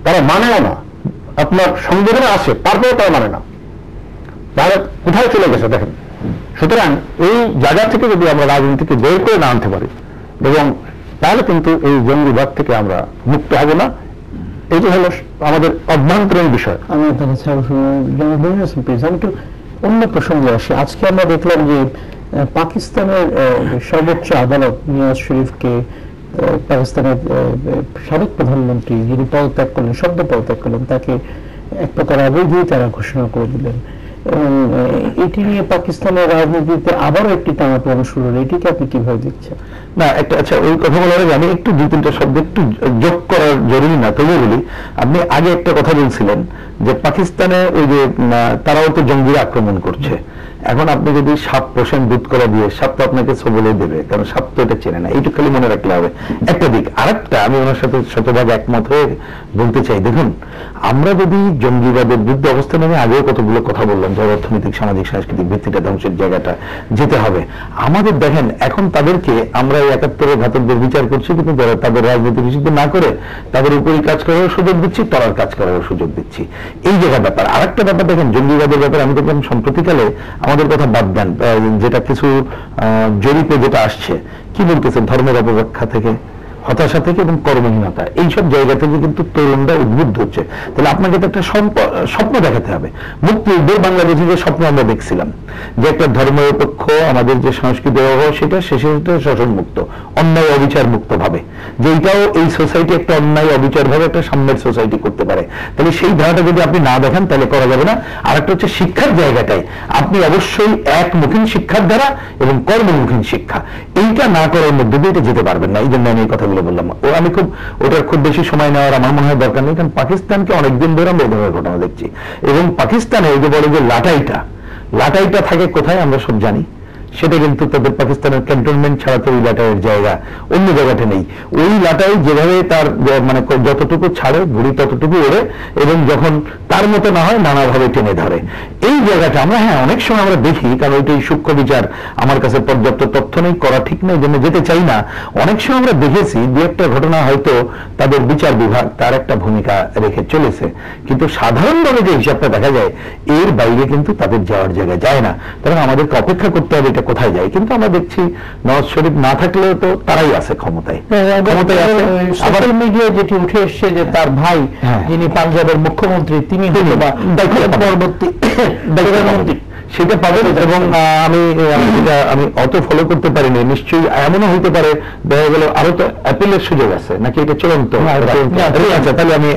তারা মানেও না। আপনার সংবিধানে আছে, তারপরেও তারা মানে না, তারা কোথায় চলে গেছে দেখেন। সুতরাং এই জায়গা থেকে যদি আমরা রাজনীতিকে বের করে না আনতে পারি, এবং তাহলে কিন্তু এই জঙ্গিবাদ থেকে আমরা মুক্ত হব না। এটি হলো আমাদের অভ্যন্তরীণ বিষয়।
আমি আপনার কাছে আমি একটু অন্য প্রসঙ্গে আসি। আজকে আমরা দেখলাম যে পাকিস্তানের সর্বোচ্চ আদালত নিয়াজ শরীফকে, পাকিস্তানের সাবেক প্রধানমন্ত্রী যিনি পদত্যাগ করলেন, সদ্য পদত্যাগ করলেন, তাকে এক প্রকার অবৈধই তারা ঘোষণা করে দিলেন, এবং এটি নিয়ে পাকিস্তানের রাজনীতিতে আবারও একটি টানাপোড়েন শুরু হলো। এটিকে আপনি কিভাবে দেখছেন?
না একটা আচ্ছা, ওই কথা বলার আগে আমি একটু দুই তিনটা শব্দ একটু যোগ করার জরুরি না, তবু বলি। আপনি আগে একটা কথা বলছিলেন যে পাকিস্তানে ওই যে তারাও তো জঙ্গিরা আক্রমণ করছে। এখন আপনি যদি সাপ পোষেন দুধ করা দিয়ে, সাপ তো আপনাকে সবলে দেবে, কারণ সাপ তো এটা চেনে না। এইটুকু খালি মনে রাখলে হবে, একটা দিক। আরেকটা আমি ওনার সাথে শতভাগ একমত হয়ে বলতে চাই, দেখুন আমরা যদি জঙ্গিবাদের বিরুদ্ধে অবস্থান, আমি আগেও কতগুলো কথা বললাম যে অর্থনৈতিক সামাজিক সাংস্কৃতিক ভিত্তিটা ধ্বংসের জায়গাটা যেতে হবে আমাদের। দেখেন এখন তাদেরকে আমরা ৭১ ঘাতকদের বিচার করছি, কিন্তু তাদের রাজনীতি নিষিদ্ধ না করে তাদের উপরই কাজ করার সুযোগ দিচ্ছি, তলার কাজ করার সুযোগ দিচ্ছি, এই জায়গার ব্যাপার। আরেকটা ব্যাপার দেখেন জঙ্গিবাদের ব্যাপারে আমি দেখলাম সম্প্রতিকালে, আমাদের কথা বাদ দেন, যেটা কিছু জরিপে যেটা আসছে, কি বলতেছে, ধর্মের অপব্যাখ্যা থেকে, হতাশা থেকে এবং কর্মহীনতা, এইসব জায়গা থেকে কিন্তু তরুণরা উদ্বুদ্ধ হচ্ছে। তাহলে আপনাকে তো একটা স্বপ্ন দেখাতে হবে। মুক্তিযুদ্ধের বাংলাদেশে যে স্বপ্ন আমরা দেখছিলাম যে একটা ধর্মনিরপেক্ষ আমাদের যে সংস্কৃতি ব্যবহার, সেটা শেষে শোষণ মুক্ত, অন্যায় অবিচার মুক্ত ভাবে, যে এইটাও এই সোসাইটি একটা অন্যায় অবিচার ভাবে একটা সাম্যের সোসাইটি করতে পারে। তাহলে সেই ধারাটা যদি আপনি না দেখেন তাহলে করা যাবে না। আর একটা হচ্ছে শিক্ষার জায়গাটায় আপনি অবশ্যই একমুখী শিক্ষার দ্বারা এবং কর্মমুখী শিক্ষা, এইটা না করার মধ্যে দিয়ে এটা যেতে পারবেন না। এই জন্য আমি এই কথাগুলো বললাম। আমি ওটার খুব বেশি সময় নেওয়ার আমার মনে হয় দরকার নেই, কারণ পাকিস্তানকে অনেকদিন ধরে আমরা এভাবে ঘটনা দেখছি। এবং পাকিস্তানে এই যে বলে যে লাটাইটা থাকে কোথায় আমরা সব জানি, সেটা কিন্তু তাদের পাকিস্তানের ক্যান্টনমেন্ট ছাড়া তো ওই লাটাইয়ের জায়গা অন্য জায়গাতে নেই। ওই লাটাই যেভাবে তার মানে যতটুকু ছাড়ে ঘুড়ি ততটুকু ওড়ে, এবং যখন তার মতো না হয় নানাভাবে টেনে ধরে। এই জায়গাটা আমরা অনেক সময় আমরা দেখি, কারণ ওইটাই সূক্ষ্ম বিচার, আমার কাছে পর্যাপ্ত তথ্য নেই, করা ঠিক নেই, জন্য যেতে চাই না। অনেক সময় আমরা দেখেছি দু একটা ঘটনা হয়তো তাদের বিচার বিভাগ তার একটা ভূমিকা রেখে চলেছে, কিন্তু সাধারণভাবে যে হিসাবটা দেখা যায় এর বাইরে কিন্তু তাদের যাওয়ার জায়গায় যায় না। কারণ আমাদেরকে অপেক্ষা করতে হবে কোথায় যায়। কিন্তু আমরা দেখছি নওয়াজ শরীফ না থাকলেও তো তারাই আছে ক্ষমতায়।
সোশ্যাল মিডিয়ায় যেটি উঠে এসছে যে তার ভাই যিনি পাঞ্জাবের মুখ্যমন্ত্রী, তিনি পরবর্তী প্রধানমন্ত্রী
সেটা পাবেন। এবং আমি অত ফলো করতে পারিনি, নিশ্চয়ই এমনও হইতে পারে দেখা গেল আরো তো অ্যাপিলের সুযোগ আছে নাকি, এটা চূড়ান্ত। আচ্ছা তাহলে আমি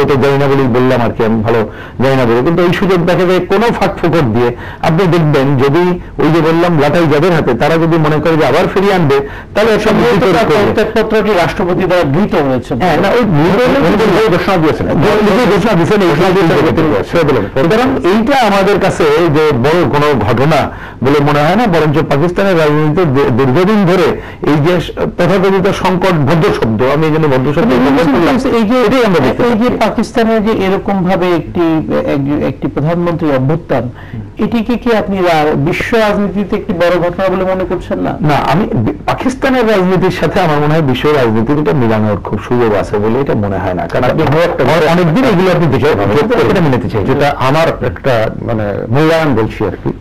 এটা জানি না বলেই বললাম আর কি, আমি ভালো জানি না বলে। কিন্তু এই সুযোগ দেখা যায় কোনো ফাঁক ফোকর দিয়ে আপনি দেখবেন, যদি ওই যে বললাম লাটাই যাদের হাতে, তারা যদি মনে করে যে আবার ফিরিয়ে আনবে, তাহলে
পত্রটি রাষ্ট্রপতি দ্বারা গৃহীত হয়েছে।
না ওই ঘোষণা দিয়েছেন, সুতরাং এইটা আমাদের কাছে যে বড় কোনো ঘটনা বলে মনে হয় না, বরঞ্চ পাকিস্তানের রাজনীতিতে দীর্ঘদিন ধরে এই যে তথাকথিত সংকট, ভদ্র শব্দ, আমি এই জন্য ভদ্র শব্দ,
এই যে পাকিস্তানের যে এরকম ভাবে একটি প্রধানমন্ত্রী অভ্যুত্থান, এটিকে কি আপনি বিশ্ব রাজনীতিতে একটি বড় ঘটনা বলে মনে করছেন না?
না, আমি পাকিস্তানের রাজনীতির সাথে আমার মনে হয় বিশ্ব রাজনীতির এটা মিলানোর খুব সুযোগ আছে বলে এটা মনে হয় না। কারণ অনেকদিন এগুলো আপনি দেখে এটা মেনে চাই, যেটা আমার একটা মানে মূল্যায়ন বলছি আর কি,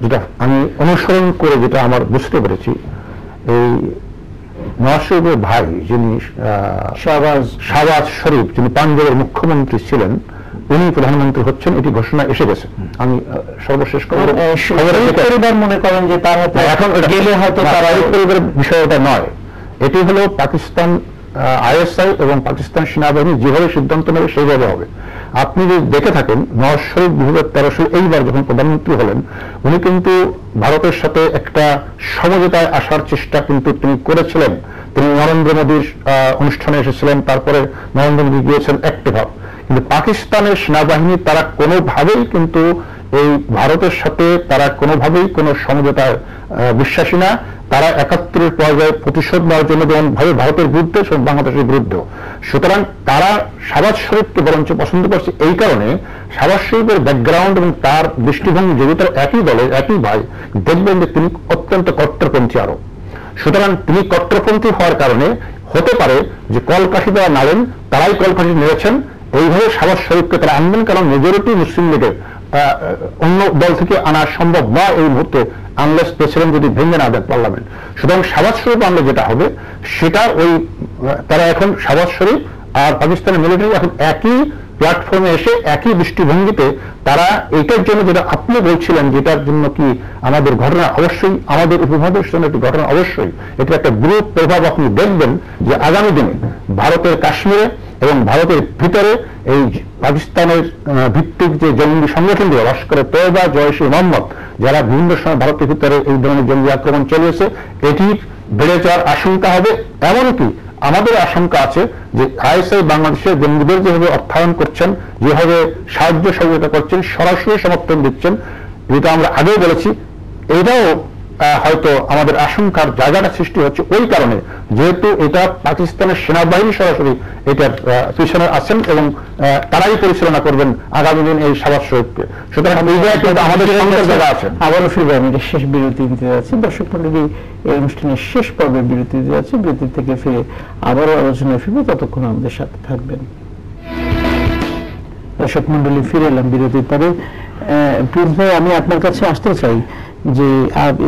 যেটা আমি অনুসরণ করে যেটা আমার বুঝতে পেরেছি, এই নওয়াজ শরীফের ভাই যিনি শাহবাজ শরীফ, যিনি পাঞ্জাবের মুখ্যমন্ত্রী ছিলেন, উনি প্রধানমন্ত্রী হচ্ছেন, এটি ঘোষণা এসে গেছে। আমি সর্বশেষ
পরিবার মনে করেন যে তার হাতে
এখন গেলে হয়তো তার পরিবারের বিষয়টা নয়, এটি হলো পাকিস্তান আইএসআই এবং পাকিস্তান সেনাবাহিনী যেভাবে সিদ্ধান্ত নেবে সেইভাবে হবে। আপনি যদি দেখে থাকেন, নওয়াজ শরীফ 2013 সালে এইবার যখন প্রধানমন্ত্রী হলেন, উনি কিন্তু ভারতের সাথে একটা সমঝোতায় আসার চেষ্টা কিন্তু তিনি করেছিলেন। তিনি নরেন্দ্র মোদীর অনুষ্ঠানে এসেছিলেন, তারপরে নরেন্দ্র মোদী গিয়েছেন একটিভাব। কিন্তু পাকিস্তানের সেনাবাহিনী তারা কোনোভাবেই কিন্তু এই ভারতের সাথে তারা কোনোভাবেই কোনো সমঝোতায় বিশ্বাসী না।
তারা 71-এর পর্যায়ে প্রতিশোধ নেওয়ার জন্য যেমন ভাবে ভারতের বিরুদ্ধে বাংলাদেশের বিরুদ্ধেও, সুতরাং তারা শাহবাজ শরীফকে বরঞ্চ পছন্দ করছে এই কারণে শাহবাজ শরীফের ব্যাকগ্রাউন্ড এবং তার দৃষ্টিভঙ্গি যদি তারা একই দলে একই ভাই, দেখবেন যে তিনি অত্যন্ত কট্টরপন্থী আরো। সুতরাং তিনি কট্টরপন্থী হওয়ার কারণে হতে পারে যে কলকাঠি যারা নাড়েন তারাই কলকাঠি নেড়েছেন, এইভাবে শাহবাজ শরীফকে তারা আনবেন, কারণ মেজরিটি মুসলিম লীগের অন্য দল থেকে আনা সম্ভব না এই মুহূর্তে, আনলেস প্রেসিডেন্ট যদি ভেঙে না দেয় পার্লামেন্ট। সুতরাং শাহবাজ শরীফ আনলে যেটা হবে সেটা ওই তারা এখন শাহবাজ শরীফ আর পাকিস্তানের মিলিটারি এখন একই প্ল্যাটফর্মে এসে একই দৃষ্টিভঙ্গিতে তারা এটার জন্য, যেটা আপনি বলছিলেন যেটার জন্য কি আমাদের ঘটনা অবশ্যই, আমাদের উপমহাদেশের জন্য একটি ঘটনা অবশ্যই, এটা একটা বিরূপ প্রভাব আপনি দেখবেন যে আগামী দিনে ভারতের কাশ্মীরে এবং ভারতের ভিতরে এই পাকিস্তানের ভিত্তিক যে জঙ্গি সংগঠনগুলো লস্করে তয়বা, জয়শে মোহাম্মদ, যারা বিভিন্ন সময় ভারতের ভিতরে এই ধরনের জঙ্গি আক্রমণ চলেছে, এটি বেড়ে যাওয়ার আশঙ্কা হবে। এমনকি আমাদের আশঙ্কা আছে যে আইএসআই বাংলাদেশের জঙ্গিদের যেভাবে অর্থায়ন করছেন, যেভাবে সাহায্য সহযোগিতা করছেন, সরাসরি সমর্থন দিচ্ছেন, যেটা আমরা আগেও বলেছি, এটাও হয়তো আমাদের আশঙ্কার জায়গাটা সৃষ্টি হচ্ছে ওই কারণে, যেহেতু এটা পাকিস্তানের সেনাবাহিনী সরাসরি এটার পিছনে আছেন এবং তারাই পরিচালনা করবেন আগামী দিন এই শাহবাজ শরীফকে। সুতরাং আমাদের জায়গা আছে।
আবারও ফিরবে, আমি শেষ বিরতি নিতে যাচ্ছি। দর্শক মন্ডলী, এই অনুষ্ঠানের শেষ পর্বে বিরতি দিতে যাচ্ছি। বিরতি থেকে ফিরে আবারও আলোচনায় ফিরবে, ততক্ষণ আমাদের সাথে থাকবেন। দর্শক মন্ডলী, ফিরে এলাম বিরতির পরে। প্রিন্স ভাই, আমি আপনার কাছে আসতে চাই যে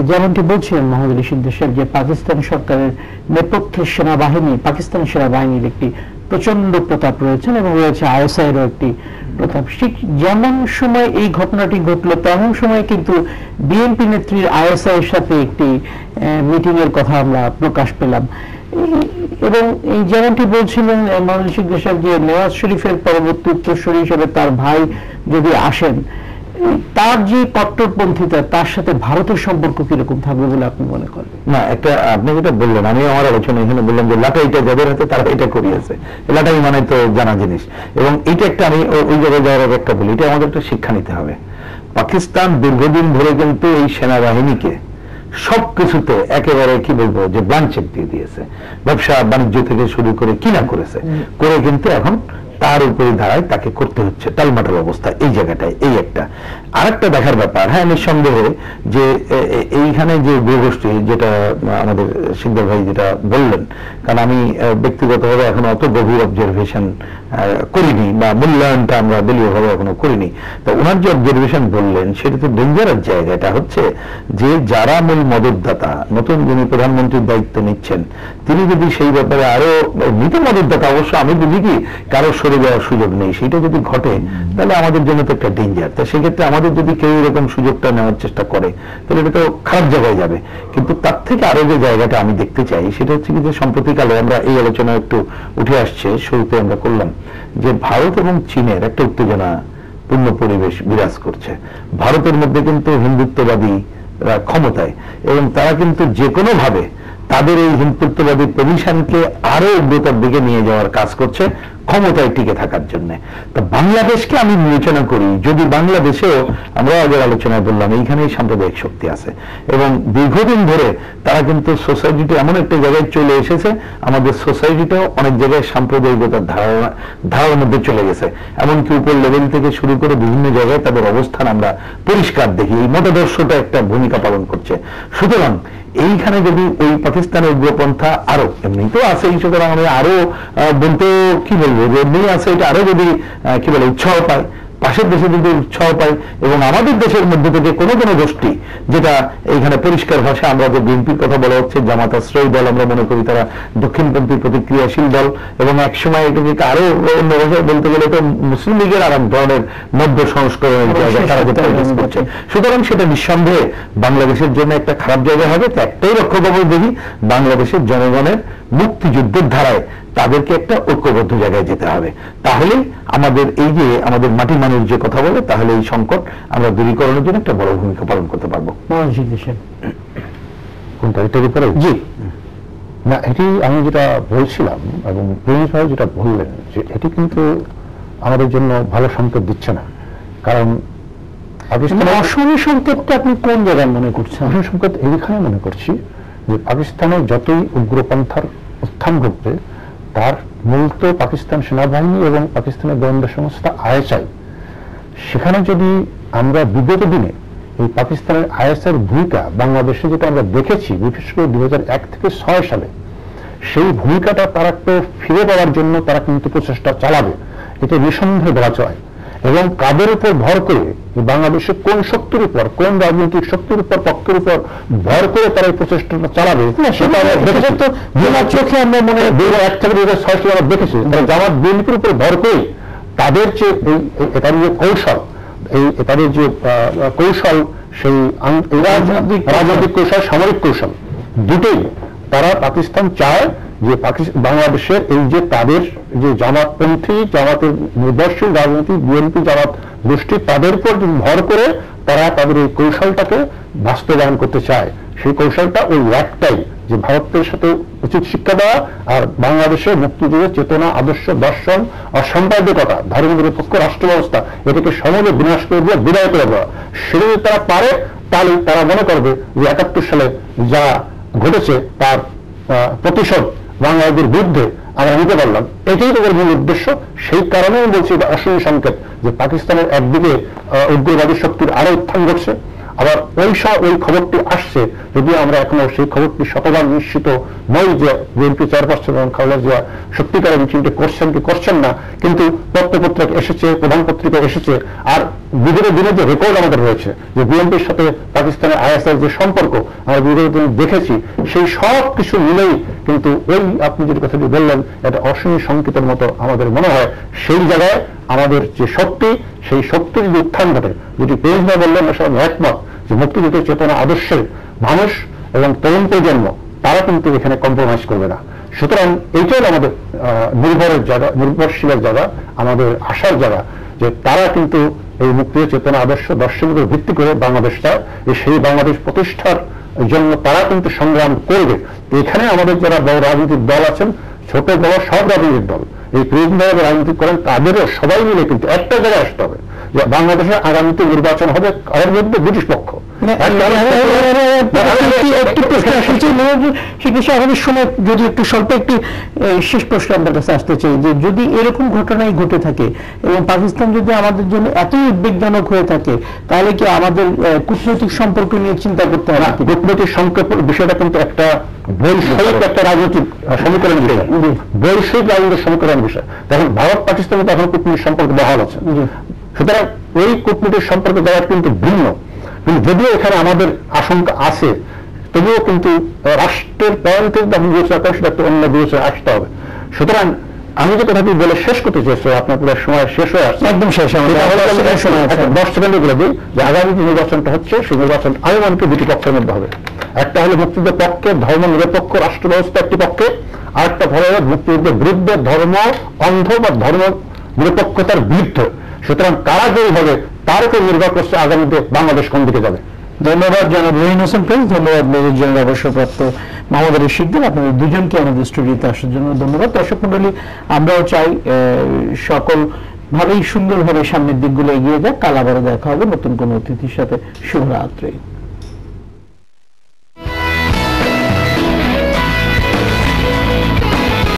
যেমনটি বলছিলেন মোহাম্মদ রশিদ দেশের, যে পাকিস্তান সরকারের নেপথ্যে সেনাবাহিনী, পাকিস্তানি সেনাবাহিনীর একটি প্রচন্ড প্রতাপ রয়েছেন এবং রয়েছে আইএসআইয়েরও একটি প্রতাপ। ঠিক যেমন সময় এই ঘটনাটি ঘটলো তেমন সময় কিন্তু বিএনপি নেত্রীর আইএসআই এর সাথে একটি মিটিং এর কথা আমরা প্রকাশ পেলাম। এবং এই যেমনটি বলছিলেন মোহাম্মদ রশিদ দেশের, যে নওয়াজ শরীফের পরবর্তী উত্তরসূরি হিসেবে তার ভাই যদি আসেন, তার যে কট্টরপন্থীতা, তার সাথে ভারতের সম্পর্ক কিরকম থাকবে বলে আপনি মনে করেন?
না, একটা আপনি যেটা বললেন, আমি আমার আলোচনা এখানে বললাম যে লাটাইটা যাদের হাতে তারা এটা করিয়েছে, লাটাই মানে তো জানা জিনিস। এবং এটা একটা, আমি ওই জায়গায় যাওয়ার আগে একটা বলি, এটা আমাদের একটা শিক্ষা নিতে হবে। পাকিস্তান দীর্ঘদিন ধরে কিন্তু এই সেনাবাহিনীকে সবকিছুতে একেবারে কি বলবো যে ব্ল্যাঙ্ক চেক দিয়ে দিয়েছে, ব্যবসা বাণিজ্য থেকে শুরু করে কিনা করেছে, করে কিন্তু এখন তার উপরে দাঁড়ায় তাকে করতে হচ্ছে টালমাটাল অবস্থা এই জায়গাটায়। এই একটা আরেকটা দেখার ব্যাপার, হ্যাঁ নিঃসন্দেহে যে এইখানে যে গোষ্ঠী, যেটা আমাদের সিকদার ভাই যেটা বললেন, কারণ আমি ব্যক্তিগতভাবে এখন অত গভীর অবজারভেশন করিনি বা মূল্যায়নটা আমরা দলীয়ভাবে এখনো করিনি, তো ওনার যে অবজারভেশন বললেন সেটা তো ডেঞ্জারাস জায়গাটা হচ্ছে যে যারা মূল মদতদাতা, নতুন যিনি প্রধানমন্ত্রীর দায়িত্ব নিচ্ছেন, তিনি যদি সেই ব্যাপারে আরো মৃত মদতদাতা, অবশ্য আমি বুঝি কি কারো সরে যাওয়ার সুযোগ নেই, সেটা যদি ঘটে তাহলে আমাদের জন্য তো একটা ডেঞ্জার। তা সেক্ষেত্রে আমাদের যদি কেউ এরকম সুযোগটা নেওয়ার চেষ্টা করে তাহলে এটা তো খারাপ জায়গায় যাবে। কিন্তু তার থেকে আরো যে জায়গাটা আমি দেখতে চাই সেটা হচ্ছে কি, যে সম্প্রতিকালে আমরা এই আলোচনা একটু উঠে আসছে, শুরুতে আমরা করলাম যে ভারত এবং চীনের একটা উত্তেজনা পূর্ণ পরিবেশ বিরাজ করছে। ভারতের মধ্যে কিন্তু হিন্দুত্ববাদী ক্ষমতায়, এবং তারা কিন্তু যে কোনো ভাবে তাদের এই হিন্দুত্ববাদী পজিশনকে আরো উগ্রতার দিকে নিয়ে যাওয়ার কাজ করছে ক্ষমতায় টিকে থাকার জন্য। তো বাংলাদেশকে আমি বিবেচনা করি, যদি বাংলাদেশেও আমরা আগের আলোচনায় বললাম এইখানেই সাম্প্রদায়িক শক্তি আছে এবং দীর্ঘদিন ধরে তারা কিন্তু সোসাইটিতে এমন একটা জায়গায় চলে এসেছে, আমাদের সোসাইটিটাও অনেক জায়গায় সাম্প্রদায়িকতার ধারার মধ্যে চলে গেছে, এমনকি উপর লেভেল থেকে শুরু করে বিভিন্ন জায়গায় তাদের অবস্থান আমরা পরিষ্কার দেখি। এই মতাদর্শটা একটা ভূমিকা পালন করছে। সুতরাং এইখানে যদি ওই পাকিস্তানের উগ্রপন্থা আরো এমনিতেও আছে, সুতরাং আমি আরো বলতে কি বলবো যে এমনি আছে, এটা আরো যদি কি বলে উৎসাহ পায়, পাশের দেশে যদি উৎসাহ পায়, এবং আমাদের দেশের মধ্যে থেকে কোনো কোনো গোষ্ঠী, যেটা এইখানে পরিষ্কার ভাষা আমরা যে বিএনপির কথা বলা হচ্ছে, জামাত আশ্রয়ী দল আমরা মনে করি, তারা দক্ষিণপন্থী প্রতিক্রিয়াশীল দল, এবং একসময় এটাকে আরো অন্য ভাষায় বলতে গেলে তো মুসলিম লীগের আর এক ধরনের মধ্য সংস্করণের জায়গা তারা যে পরিবেশ করছে। সুতরাং সেটা নিঃসন্দেহে বাংলাদেশের জন্য একটা খারাপ জায়গা হবে। তো একটাই রক্ষা কবচ দেখি, বাংলাদেশের জনগণের মুক্তিযুদ্ধের ধারায় তাদেরকে একটা ঐক্যবদ্ধ জায়গায় যেতে হবে, তাহলে আমাদের এই যে আমাদের মাটি মানুষ যে কথা বলে, তাহলে এই সংকট আমরা দূরীকরণের জন্য একটা বড় ভূমিকা পালন করতে পারবো।
কোনটা এটার উপরে? জি না, এটি আমি যেটা বলছিলাম এবং প্রিন্স ভাই যেটা বললেন, যে এটি কিন্তু আমাদের জন্য ভালো সংকেত দিচ্ছে না। কারণ অসমের সংকেতটা আপনি কোন জায়গায় মনে করছেন? অসমের সংকেত এইখানে মনে করছি যে পাকিস্তানে যতই উগ্রপন্থার উত্থান ঘটবে তার মূল তো পাকিস্তান সেনাবাহিনী এবং পাকিস্তানের গোয়েন্দা সংস্থা ISI। সেখানে যদি আমরা বিগত দিনে এই পাকিস্তানের ISIর ভূমিকা বাংলাদেশে যেটা আমরা দেখেছি বিশেষ করে 2001 থেকে 6 সালে, সেই ভূমিকাটা তারা তো ফিরে পাওয়ার জন্য তারা কিন্তু প্রচেষ্টা চালাবে, এটা নিঃসন্দেহে বলা যায়। এবং কাদের উপর ভর করে বাংলাদেশে কোন শক্তির উপর, কোন রাজনৈতিক শক্তির উপর, পক্ষের উপর ভর করে তারা এই প্রচেষ্টাটা চালাবে সেটা চোখে আমরা মনে 2001 থেকে 2006 সালে আমরা দেখেছি তারা জামাত বিএনপির উপর ভর করে তাদের যে তাদের যে কৌশল, তাদের যে কৌশল, সেই রাজনৈতিক কৌশল, সামরিক কৌশল দুটোই তারা পাকিস্তান চায় যে বাংলাদেশের এই যে তাদের যে জামাতপন্থী, জামাতের নির্ভরশীল রাজনীতি, বিএনপি জামাত গোষ্ঠী, তাদের উপর ভর করে তারা তাদের এই কৌশলটাকে বাস্তবায়ন করতে চায়। সেই কৌশলটা ওই একটাই যে ভারতের সাথে উচিত শিক্ষা দেওয়া আর বাংলাদেশের মুক্তিযুদ্ধের চেতনা, আদর্শ, দর্শন, অসাম্প্রদায়িকতা, ধর্মনিরপেক্ষ রাষ্ট্র ব্যবস্থা এটাকে সমূলে বিনাশ করে দিয়ে বিদায় করে দেওয়া। সেটা যদি তারা পারে তাহলে তারা মনে করবে যে 71 সালে যা ঘটেছে তার প্রতিশোধ বাংলাদেশের বিরুদ্ধে আমরা নিতে পারলাম, এটাই তাদের মূল উদ্দেশ্য। সেই কারণে আমি বলছি এটা অশনি সংকেত যে পাকিস্তানের একদিকে উগ্রবাদী শক্তির আরো উত্থান ঘটছে, আবার ওই খবরটি আসছে, যদিও আমরা এখনো সেই খবরটি শতভাগ নিশ্চিত নই যে বিএনপি চেয়ারপারসন এবং খালেদা জিয়া সত্যিকারের মিছিলটি করছেন কি করছেন না, কিন্তু পত্রপত্রিকা এসেছে, প্রধান পত্রিকা এসেছে। আর বিগত দিনে যে রেকর্ড আমাদের রয়েছে যে বিএনপির সাথে পাকিস্তানের ISIর যে সম্পর্ক আমরা বিগত দিনে দেখেছি, সেই সব কিছু মিলেই কিন্তু ওই আপনি যে কথাটি বললেন এটা অশনি সংকেতের মতো আমাদের মনে হয়। সেই জায়গায় আমাদের যে শক্তি, সেই শক্তির যে উত্থান ঘটে, যেটি পেজনা বললেন আসলে একমত যে মুক্তিযুদ্ধের চেতনা আদর্শের মানুষ এবং তরুণ প্রজন্ম তারা কিন্তু এখানে কম্প্রোমাইজ করবে না। সুতরাং এইটাই আমাদের নির্ভরের জায়গা, নির্ভরশীলের জায়গা, আমাদের আশার জায়গা যে তারা কিন্তু এই মুক্তির চেতনা আদর্শ দর্শনের উপর ভিত্তি করে বাংলাদেশটা সেই বাংলাদেশ প্রতিষ্ঠার জন্য তারা কিন্তু সংগ্রাম করবে। এখানে আমাদের যারা বড় রাজনৈতিক দল আছেন, ছোট বড় সব রাজনৈতিক দল এই প্রেসিডেন্ট রাজনীতি করেন, তাদেরও সবাই মিলে কিন্তু একটা জায়গায় আসতে হবে যে বাংলাদেশের আগামীতে নির্বাচন হবে কারোর মধ্যে ব্রিটিশ পক্ষ।
আমাদের সময় যদি একটু স্বল্প একটি শেষ প্রশ্ন আপনার কাছে আসতে চাই যে যদি এরকম ঘটনাই ঘটে থাকে এবং পাকিস্তান যদি আমাদের জন্য এতই উদ্বেগজনক হয়ে থাকে, তাহলে কি আমাদের কূটনৈতিক সম্পর্ক নিয়ে চিন্তা করতে হবে?
কূটনৈতিক সম্পর্ক বিষয়টা কিন্তু একটা বৈষয়িক একটা রাজনৈতিক সমীকরণ বিষয়, বৈষয়িক রাজনৈতিক সমীকরণ বিষয়। দেখুন ভারত পাকিস্তানের এখন কূটনৈতিক সম্পর্ক বহাল আছে, সুতরাং ওই কূটনৈতিক সম্পর্ক দেওয়া কিন্তু ভিন্ন। কিন্তু যদিও এখানে আমাদের আশঙ্কা আছে, তবুও কিন্তু রাষ্ট্রের পয়েন্ট থেকে আপনি বিবেচনা সেটা একটা অন্য বিবেচনায় আসতে হবে। সুতরাং আমি যে কথাটি বলে শেষ করতে চেয়েছি, আপনার পুরো সময় শেষ হয়ে আসছে, একদম শেষ, 10 সেকেন্ডে বলে দিই যে আগামী যে নির্বাচনটা হচ্ছে সেই নির্বাচন আমি মনে করি দুটি পক্ষের মধ্যে হবে। একটা হলো মুক্তিযুদ্ধের পক্ষে ধর্ম নিরপেক্ষ রাষ্ট্র ব্যবস্থা একটি পক্ষে, আর একটা হলো মুক্তিযুদ্ধের বিরুদ্ধে ধর্ম অন্ধ বা ধর্ম নিরপেক্ষতার বিরুদ্ধে। সুতরাং কারা জয়ী হবে তার উপর নির্ভর করছে আগামীতে বাংলাদেশ কোন দিকে যাবে।
ধন্যবাদ জনাব রহিন হোসেন প্রিন্স, ধন্যবাদ মেজর জেনারেল অবসরপ্রাপ্ত মাহমুদ আলী শিকদার, আপনাদের দুজনকে আমাদের স্টুডিওতে আসার জন্য ধন্যবাদ। দর্শক মন্ডলী, আমরাও চাই সকল ভাবেই সুন্দরভাবে সামনের দিকগুলো এগিয়ে যাক। কাল আবারও দেখা হবে নতুন কোনো অতিথির সাথে। শুভরাত্রি।